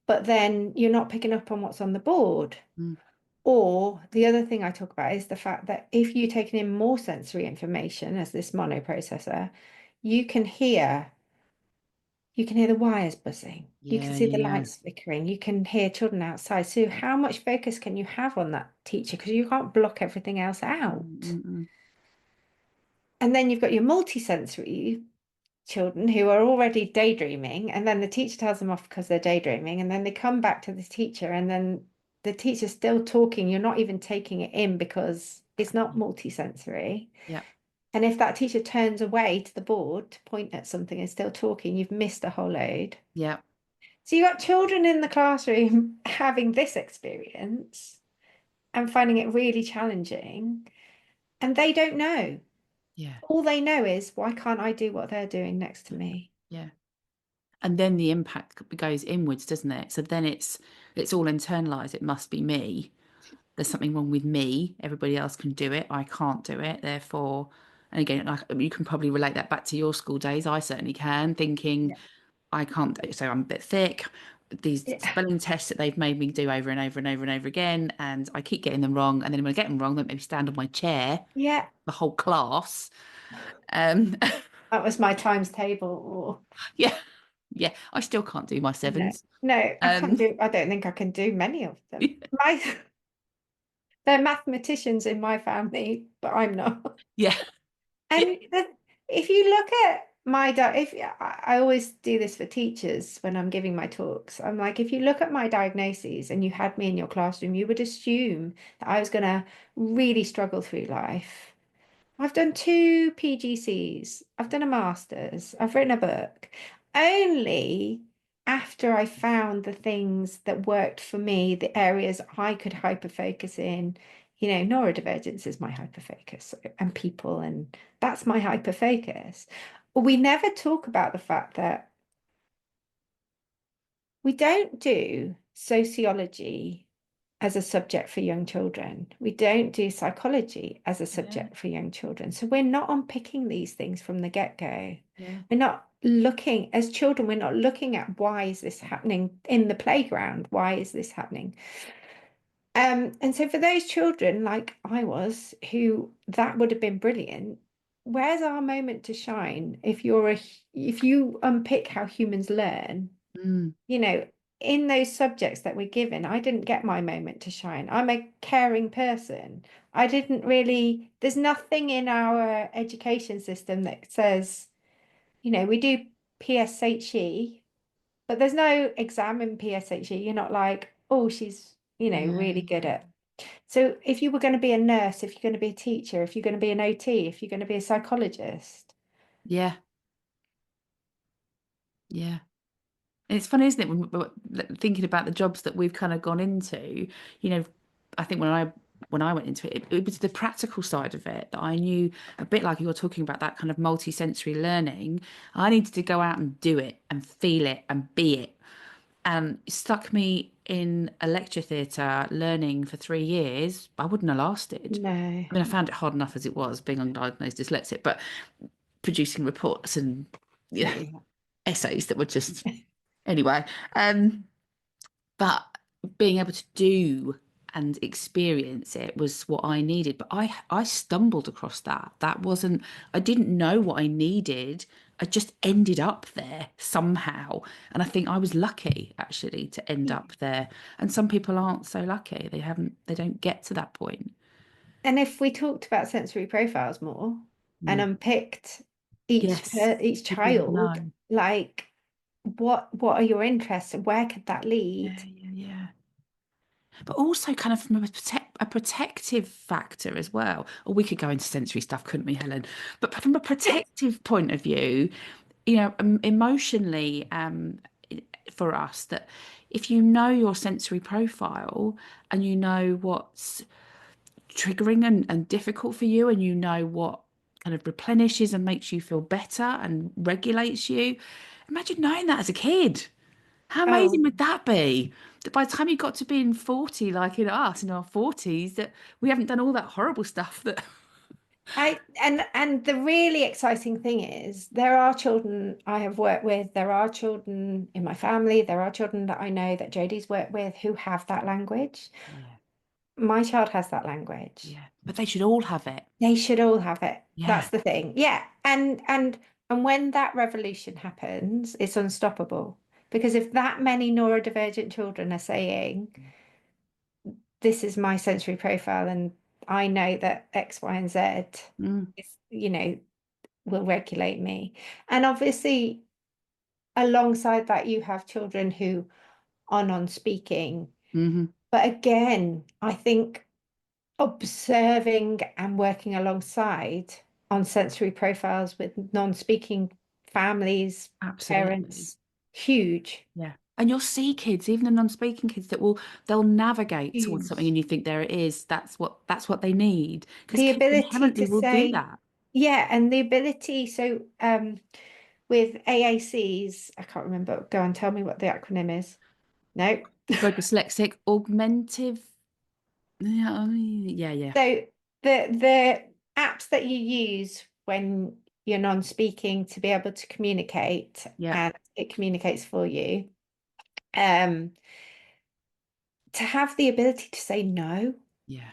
Speaker 2: but then you're not picking up on what's on the board.
Speaker 1: Mm.
Speaker 2: Or the other thing I talk about is the fact that if you're taking in more sensory information as this monoprocessor, you can hear you can hear the wires buzzing. You can
Speaker 1: Yeah.
Speaker 2: see
Speaker 1: Yeah.
Speaker 2: the
Speaker 1: Yeah.
Speaker 2: lights flickering. You can hear children outside. So how much focus can you have on that teacher? Because you can't block everything else
Speaker 1: Mm,
Speaker 2: out.
Speaker 1: mm, mm.
Speaker 2: And then you've got your multisensory children who are already daydreaming, and then the teacher tells them off because they're daydreaming, and then they come back to the teacher, and then the teacher's still talking. You're not even taking it in because it's not multisensory.
Speaker 1: Yeah.
Speaker 2: And if that teacher turns away to the board to point at something and still talking, you've missed a whole load.
Speaker 1: Yeah.
Speaker 2: So you've got children in the classroom having this experience and finding it really challenging, and they don't know.
Speaker 1: Yeah.
Speaker 2: All they know is, why can't I do what they're doing next to me?
Speaker 1: Yeah. And then the impact goes inwards, doesn't it? So then it's all internalized. It must be me. There's something wrong with me. Everybody else can do it. I can't do it. Therefore, and again, like you can probably relate that back to your school days. I certainly can, thinking
Speaker 2: Yeah.
Speaker 1: I can't do it, so I'm a bit thick. These
Speaker 2: Yeah.
Speaker 1: spelling tests that they've made me do over and over and over and over again, and I keep getting them wrong. And then when I get them wrong, they make me stand on my chair,
Speaker 2: Yeah.
Speaker 1: the whole class. Um,
Speaker 2: That was my times table.
Speaker 1: yeah, yeah. I still can't do my
Speaker 2: No,
Speaker 1: sevens.
Speaker 2: no,
Speaker 1: Um,
Speaker 2: I don't think I can do many of them. They're mathematicians in my family, but I'm not.
Speaker 1: yeah, yeah,
Speaker 2: And if you look at if I always do this for teachers when I'm giving my talks, I'm like, if you look at my diagnoses and you had me in your classroom, you would assume that I was going to really struggle through life. I've done two PGCs. I've done a master's. I've written a book. Only after I found the things that worked for me, the areas I could hyperfocus in, neurodivergence is my hyperfocus and people, and that's my hyperfocus. We never talk about the fact that we don't do sociology as a subject for young children. We don't do psychology as a
Speaker 1: yeah,
Speaker 2: subject for young children. So we're not unpicking these things from the get-go.
Speaker 1: yeah,
Speaker 2: We're not looking, as children, we're not looking at why is this happening in the playground? Why is this happening? And so for those children, like I was, who that would have been brilliant, where's our moment to shine if you unpick how humans learn?
Speaker 1: mm,
Speaker 2: you know, in those subjects that we're given, I didn't get my moment to shine. I'm a caring person. I didn't really, there's nothing in our education system that says, we do PSHE, but there's no exam in PSHE. You're not like, oh, she's,
Speaker 1: yeah,
Speaker 2: really good at. So if you were going to be a nurse, if you're going to be a teacher, if you're going to be an OT, if you're going to be a psychologist,
Speaker 1: yeah, yeah. And it's funny, isn't it, thinking about the jobs that we've kind of gone into, you know, I think when I went into it, it was the practical side of it that I knew a bit like you're talking about that kind of multi-sensory learning. I needed to go out and do it and feel it and be it. And it stuck me in a lecture theatre learning for 3 years. I wouldn't have lasted.
Speaker 2: no.
Speaker 1: I mean, I found it hard enough as it was being undiagnosed dyslexic, but producing reports and yeah,
Speaker 2: Yeah.
Speaker 1: essays that were just anyway. Um, but being able to do and experience it was what I needed. But I stumbled across that. That wasn't, I didn't know what I needed. I just ended up there somehow. And I think I was lucky actually to end up there. And some people aren't so lucky. They don't get to that point.
Speaker 2: And if we talked about sensory profiles more and
Speaker 1: Mm.
Speaker 2: unpicked
Speaker 1: Yes,
Speaker 2: each
Speaker 1: people would
Speaker 2: child,
Speaker 1: know.
Speaker 2: like what are your interests and where could that
Speaker 1: Yeah,
Speaker 2: lead?
Speaker 1: yeah, yeah. but also kind of from a protective factor as well. Or we could go into sensory stuff, couldn't we, Helen? But from a protective point of view, emotionally, for us, that if you know your sensory profile and you know what's triggering and difficult for you, and you know what kind of replenishes and makes you feel better and regulates you, imagine knowing that as a kid. How amazing
Speaker 2: Oh,
Speaker 1: would that be? That by the time you got to being 40, like in us in our 40s, that we haven't done all that horrible stuff that.
Speaker 2: and the really exciting thing is there are children I have worked with, there are children in my family, there are children that I know that Jodie's worked with who have that language.
Speaker 1: Yeah,
Speaker 2: My child has that language.
Speaker 1: yeah. But they should all have it.
Speaker 2: They should all have it.
Speaker 1: Yeah.
Speaker 2: That's the thing. Yeah. And when that revolution happens, it's unstoppable. Because if that many neurodivergent children are saying, this is my sensory profile, and I know that X, Y, and Z
Speaker 1: Mm,
Speaker 2: is, will regulate me. And obviously, alongside that, you have children who are non-speaking.
Speaker 1: hmm
Speaker 2: But again, I think observing and working alongside on sensory profiles with non-speaking families,
Speaker 1: Absolutely.
Speaker 2: parents, huge,
Speaker 1: Yeah. And you'll see kids, even the non-speaking kids, they'll navigate towards something,
Speaker 2: huge.
Speaker 1: and you think there it is. That's what they need. Because
Speaker 2: The
Speaker 1: kids
Speaker 2: ability
Speaker 1: inherently
Speaker 2: to
Speaker 1: will do
Speaker 2: say,
Speaker 1: that.
Speaker 2: yeah, and the ability, so with AACs, I can't remember, go on, tell me what the acronym is. No.
Speaker 1: For dyslexic, augmentive. Yeah, yeah, yeah.
Speaker 2: So the apps that you use when you're non-speaking to be able to communicate
Speaker 1: Yeah.
Speaker 2: and it communicates for you, um, to have the ability to say no,
Speaker 1: Yeah.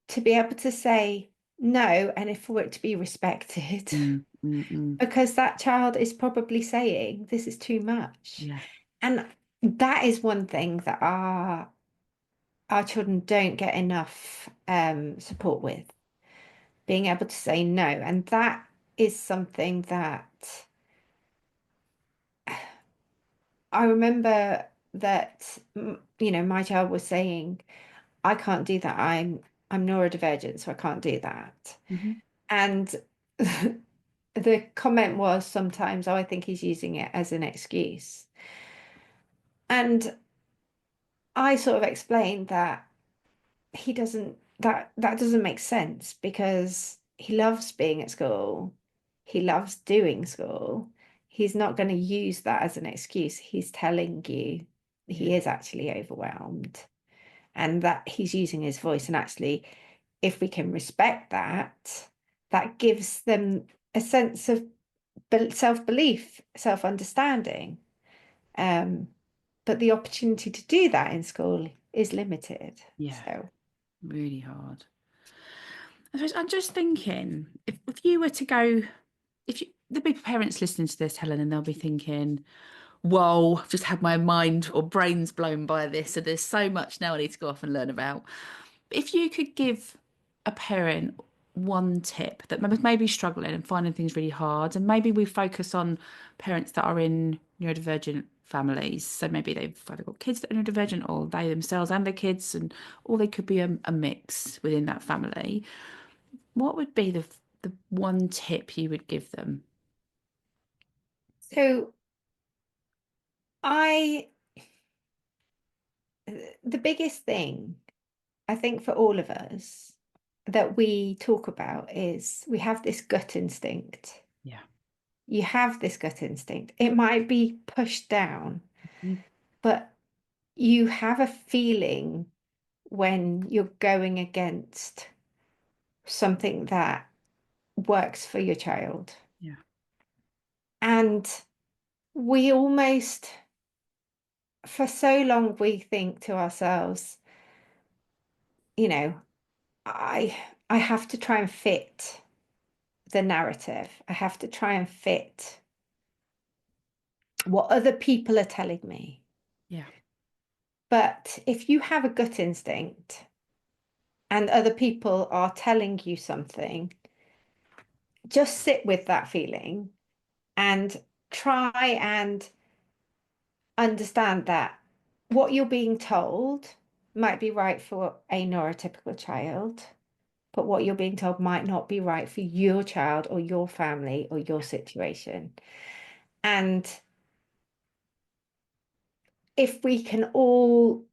Speaker 2: to be able to say no, and if for it to be respected,
Speaker 1: Mm, mm, mm.
Speaker 2: because that child is probably saying this is too much.
Speaker 1: Yeah.
Speaker 2: And that is one thing that our children don't get enough support with, being able to say no. And that is something that I remember that, my child was saying, I can't do that. I'm neurodivergent, so I can't do that.
Speaker 1: hmm
Speaker 2: And the comment was sometimes, oh, I think he's using it as an excuse. And I sort of explained that he doesn't that doesn't make sense because he loves being at school. He loves doing school. He's not going to use that as an excuse. He's telling you
Speaker 1: Yeah.
Speaker 2: he is actually overwhelmed and that he's using his voice. And actually, if we can respect that, that gives them a sense of self-belief, self-understanding. Um, but the opportunity to do that in school is limited.
Speaker 1: Yeah.
Speaker 2: So.
Speaker 1: Really hard. I'm just thinking, if you were to go, if you, there'll be parents listening to this, Helen, and they'll be thinking, whoa, I've just had my mind or brains blown by this. So there's so much now I need to go off and learn about. If you could give a parent one tip that maybe struggling and finding things really hard, and maybe we focus on parents that are in neurodivergent families. So maybe they've either got kids that are neurodivergent or they themselves and their kids, and or they could be a mix within that family. What would be the one tip you would give them?
Speaker 2: So I, the biggest thing I think for all of us that we talk about is we have this gut instinct.
Speaker 1: Yeah.
Speaker 2: You have this gut instinct. It might be pushed down,
Speaker 1: Mm,
Speaker 2: but you have a feeling when you're going against something that works for your child.
Speaker 1: yeah.
Speaker 2: And we almost, for so long, we think to ourselves, you know, I I have to try and fit the narrative. I have to try and fit what other people are telling me.
Speaker 1: Yeah.
Speaker 2: But if you have a gut instinct and other people are telling you something, just sit with that feeling and try and understand that what you're being told might be right for a neurotypical child, but what you're being told might not be right for your child or your family or your situation. And if we can all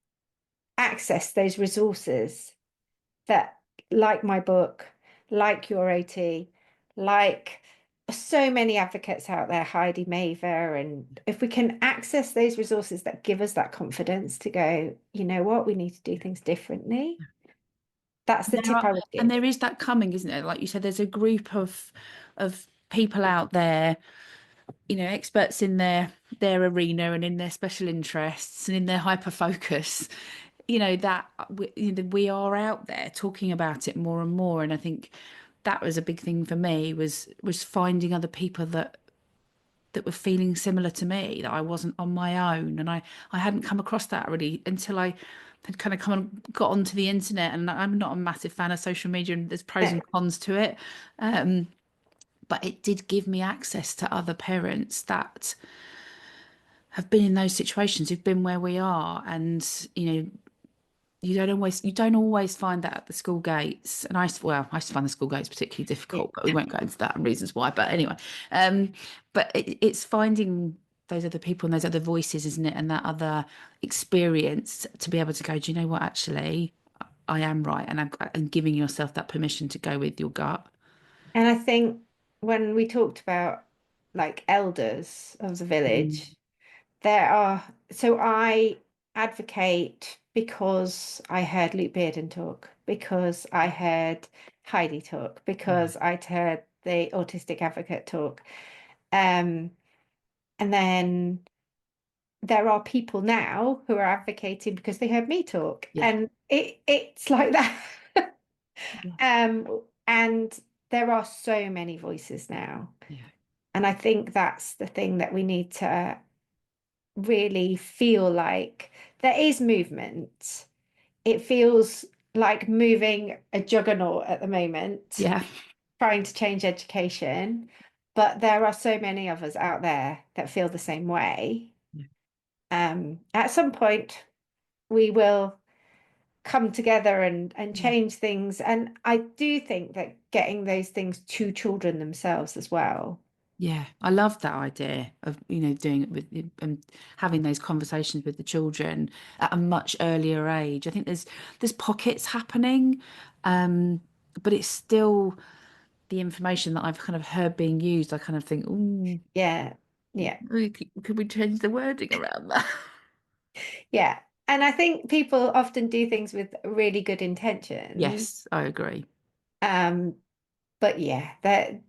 Speaker 2: access those resources that, like my book, like your OT, like so many advocates out there, Heidi Maver, and if we can access those resources that give us that confidence to go, you know what, we need to do things differently. That's
Speaker 1: And
Speaker 2: the
Speaker 1: there
Speaker 2: tip
Speaker 1: are,
Speaker 2: I would
Speaker 1: and
Speaker 2: give.
Speaker 1: there is that coming, isn't there? Like you said, there's a group of people out there, experts in their arena and in their special interests and in their hyper focus, that we are out there talking about it more and more. And I think that was a big thing for me was finding other people that were feeling similar to me, that I wasn't on my own. And I hadn't come across that really until I had kind of got onto the internet. And I'm not a massive fan of social media, and there's pros
Speaker 2: No.
Speaker 1: and cons to it. Um, but it did give me access to other parents that have been in those situations, who've been where we are. And, you don't always find that at the school gates. And I used to find the school gates particularly
Speaker 2: Yeah.
Speaker 1: difficult, but we won't go into that and reasons why. But anyway, but it's finding those other people and those other voices, isn't it? And that other experience to be able to go, do you know what, actually, I am right. And giving yourself that permission to go with your gut.
Speaker 2: And I think when we talked about like elders of the
Speaker 1: Mm.
Speaker 2: village, there are, so I advocate because I heard Luke Bearden talk, because I heard Heidi talk,
Speaker 1: Yeah.
Speaker 2: because I'd heard the autistic advocate talk. Um, and then there are people now who are advocating because they heard me talk.
Speaker 1: Yeah.
Speaker 2: And it's like that.
Speaker 1: Yeah.
Speaker 2: And there are so many voices now.
Speaker 1: Yeah.
Speaker 2: And I think that's the thing that we need to really feel like there is movement. It feels like moving a juggernaut at the moment,
Speaker 1: Yeah.
Speaker 2: trying to change education. But there are so many of us out there that feel the same way.
Speaker 1: Yeah.
Speaker 2: At some point, we will come together and
Speaker 1: Yeah.
Speaker 2: change things. And I do think that getting those things to children themselves as well.
Speaker 1: Yeah, I love that idea of, doing it with and having those conversations with the children at a much earlier age. I think there's pockets happening, but it's still the information that I've kind of heard being used. I kind of think, oh,
Speaker 2: Yeah, yeah,
Speaker 1: could we change the wording around that?
Speaker 2: yeah. And I think people often do things with really good intentions.
Speaker 1: Yes, I agree.
Speaker 2: Um, but yeah, that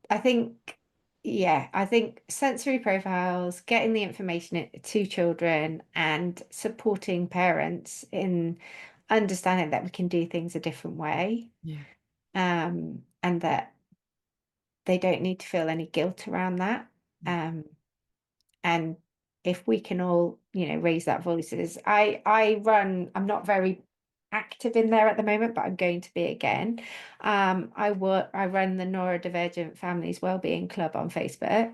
Speaker 2: I think, yeah, I think sensory profiles, getting the information to children and supporting parents in understanding that we can do things a different way,
Speaker 1: Yeah,
Speaker 2: and that they don't need to feel any guilt around that. Um, and if we can all, raise that voices. I'm not very active in there at the moment, but I'm going to be again. I run the Neurodivergent Families Wellbeing Club on Facebook.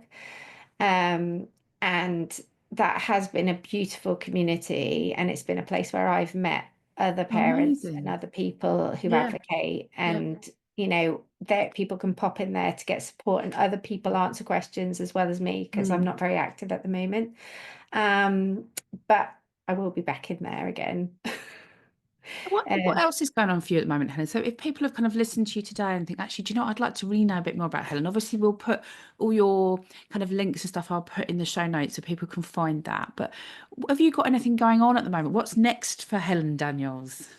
Speaker 2: Um, and that has been a beautiful community, and it's been a place where I've met other parents and
Speaker 1: amazing.
Speaker 2: other people who
Speaker 1: Yeah,
Speaker 2: advocate,
Speaker 1: yeah.
Speaker 2: and that people can pop in there to get support, and other people answer questions as well as me because I'm
Speaker 1: Mm.
Speaker 2: not very active at the moment. Um, but I will be back in there again.
Speaker 1: What
Speaker 2: Um,
Speaker 1: else is going on for you at the moment, Helen? So if people have kind of listened to you today and think, actually, do you know what? I'd like to really know a bit more about Helen. Obviously, we'll put all your kind of links and stuff I'll put in the show notes so people can find that. But have you got anything going on at the moment? What's next for Helen Daniels?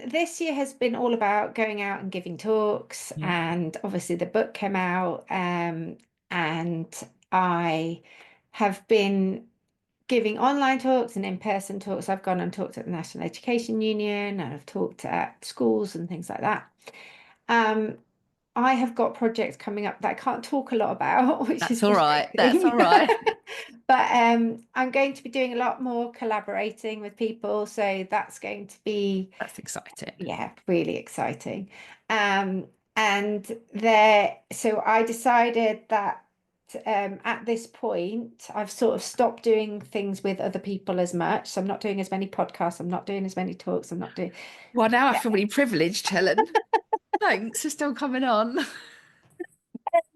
Speaker 2: this year has been all about going out and giving talks,
Speaker 1: Yeah.
Speaker 2: and obviously the book came out, and I have been giving online talks and in-person talks. I've gone and talked at the National Education Union, and I've talked at schools and things like that. Um, I have got projects coming up that I can't talk a lot about, which
Speaker 1: That's
Speaker 2: is
Speaker 1: all right. That's all
Speaker 2: frustrating.
Speaker 1: right.
Speaker 2: But I'm going to be doing a lot more collaborating with people, so that's going to be,
Speaker 1: That's exciting.
Speaker 2: yeah, really exciting. And so I decided that at this point, I've sort of stopped doing things with other people as much. So I'm not doing as many podcasts. I'm not doing as many talks. I'm not doing.
Speaker 1: Well, now I
Speaker 2: Yeah.
Speaker 1: feel really privileged, Helen. Thanks for still coming on.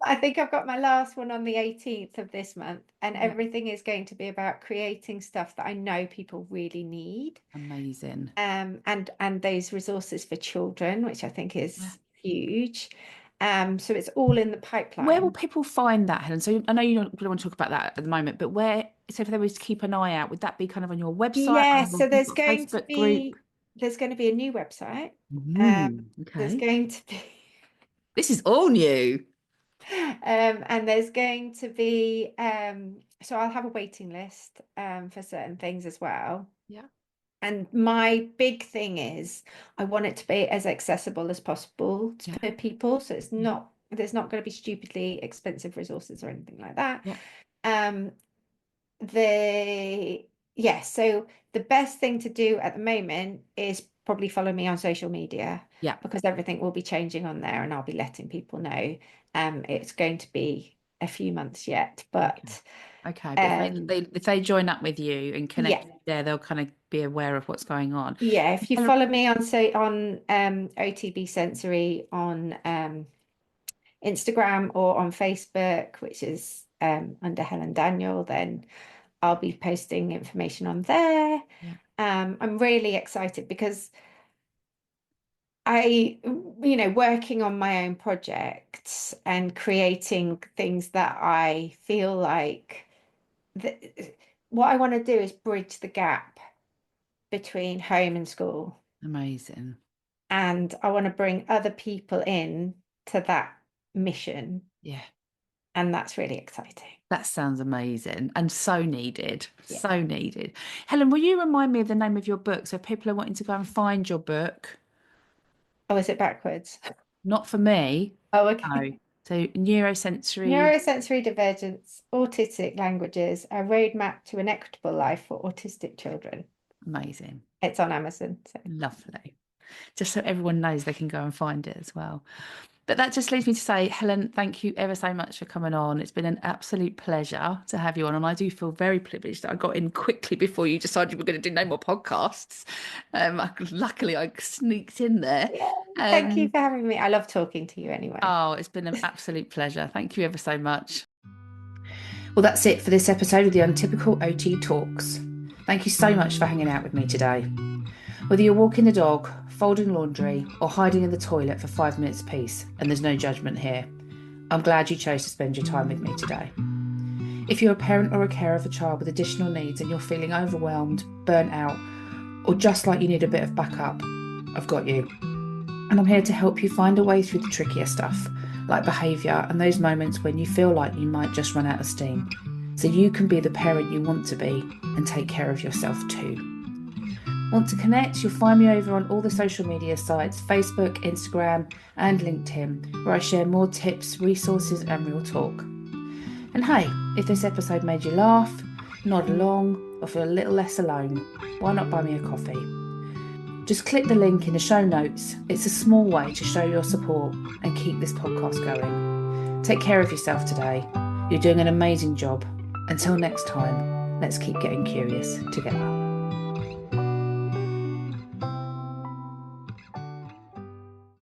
Speaker 2: I think I've got my last one on the 18th of this month, and
Speaker 1: Yeah,
Speaker 2: everything is going to be about creating stuff that I know people really need.
Speaker 1: amazing.
Speaker 2: And those resources for children, which I think
Speaker 1: Yeah.
Speaker 2: is huge. So it's all in the
Speaker 1: Where will
Speaker 2: pipeline.
Speaker 1: people find that, Helen? So I know you don't want to talk about that at the moment, but where, so if they was to keep an eye out, would that be kind of on your website?
Speaker 2: Yeah,
Speaker 1: Or
Speaker 2: so
Speaker 1: you've got a Facebook group?
Speaker 2: there's going to be a new website. There's
Speaker 1: Okay.
Speaker 2: going to be
Speaker 1: This is all new.
Speaker 2: and there's going to be so I'll have a waiting list for certain things as well.
Speaker 1: Yeah.
Speaker 2: And my big thing is I want it to be as accessible as possible
Speaker 1: Yeah.
Speaker 2: for people. So it's
Speaker 1: Yeah.
Speaker 2: not there's not going to be stupidly expensive resources or anything like that.
Speaker 1: Yeah.
Speaker 2: Um, the yeah, so the best thing to do at the moment is probably follow me on social media
Speaker 1: Yeah.
Speaker 2: because everything will be changing on there and I'll be letting people know. It's going to be a few months yet,
Speaker 1: Okay.
Speaker 2: but
Speaker 1: Okay. But
Speaker 2: um
Speaker 1: if they join up with you and
Speaker 2: yeah.
Speaker 1: connect there, they'll kind of be aware of what's going on.
Speaker 2: Yeah, if you
Speaker 1: Helen,
Speaker 2: follow me on say on OTB Sensory on Instagram or on Facebook, which is under Helen Daniel, then I'll be posting information on there.
Speaker 1: yeah.
Speaker 2: I'm really excited because working on my own projects and creating things that I feel like what I want to do is bridge the gap between home and school.
Speaker 1: Amazing.
Speaker 2: And I want to bring other people in to that mission.
Speaker 1: Yeah.
Speaker 2: And that's really exciting.
Speaker 1: That sounds amazing and so needed.
Speaker 2: Yeah.
Speaker 1: So needed. Helen, will you remind me of the name of your book? So if people are wanting to go and find your book,
Speaker 2: Oh, is it backwards?
Speaker 1: not for me.
Speaker 2: Oh, okay.
Speaker 1: No. So neurosensory,
Speaker 2: Neurosensory divergence, autistic languages, a roadmap to an equitable life for autistic children.
Speaker 1: amazing.
Speaker 2: It's on Amazon. So
Speaker 1: Lovely. Just so everyone knows they can go and find it as well. But that just leads me to say, Helen, thank you ever so much for coming on. It's been an absolute pleasure to have you on. And I do feel very privileged that I got in quickly before you decided you were going to do no more podcasts. Luckily, I sneaked in there.
Speaker 2: yeah, thank you
Speaker 1: Um,
Speaker 2: for having me. I love talking to you anyway.
Speaker 1: oh, it's been an absolute pleasure. Thank you ever so much. Well, that's it for this episode of the Untypical OT Talks. Thank you so much for hanging out with me today. Whether you're walking the dog, folding laundry, or hiding in the toilet for 5 minutes apiece, and there's no judgment here, I'm glad you chose to spend your time with me today. If you're a parent or a carer of a child with additional needs and you're feeling overwhelmed, burnt out, or just like you need a bit of backup, I've got you. And I'm here to help you find a way through the trickier stuff, like behaviour and those moments when you feel like you might just run out of steam, so you can be the parent you want to be and take care of yourself too. Want to connect? You'll find me over on all the social media sites, Facebook, Instagram, and LinkedIn, where I share more tips, resources, and real talk. And hey, if this episode made you laugh, nod along, or feel a little less alone, why not buy me a coffee? Just click the link in the show notes. It's a small way to show your support and keep this podcast going. Take care of yourself today. You're doing an amazing job. Until next time, let's keep getting curious together.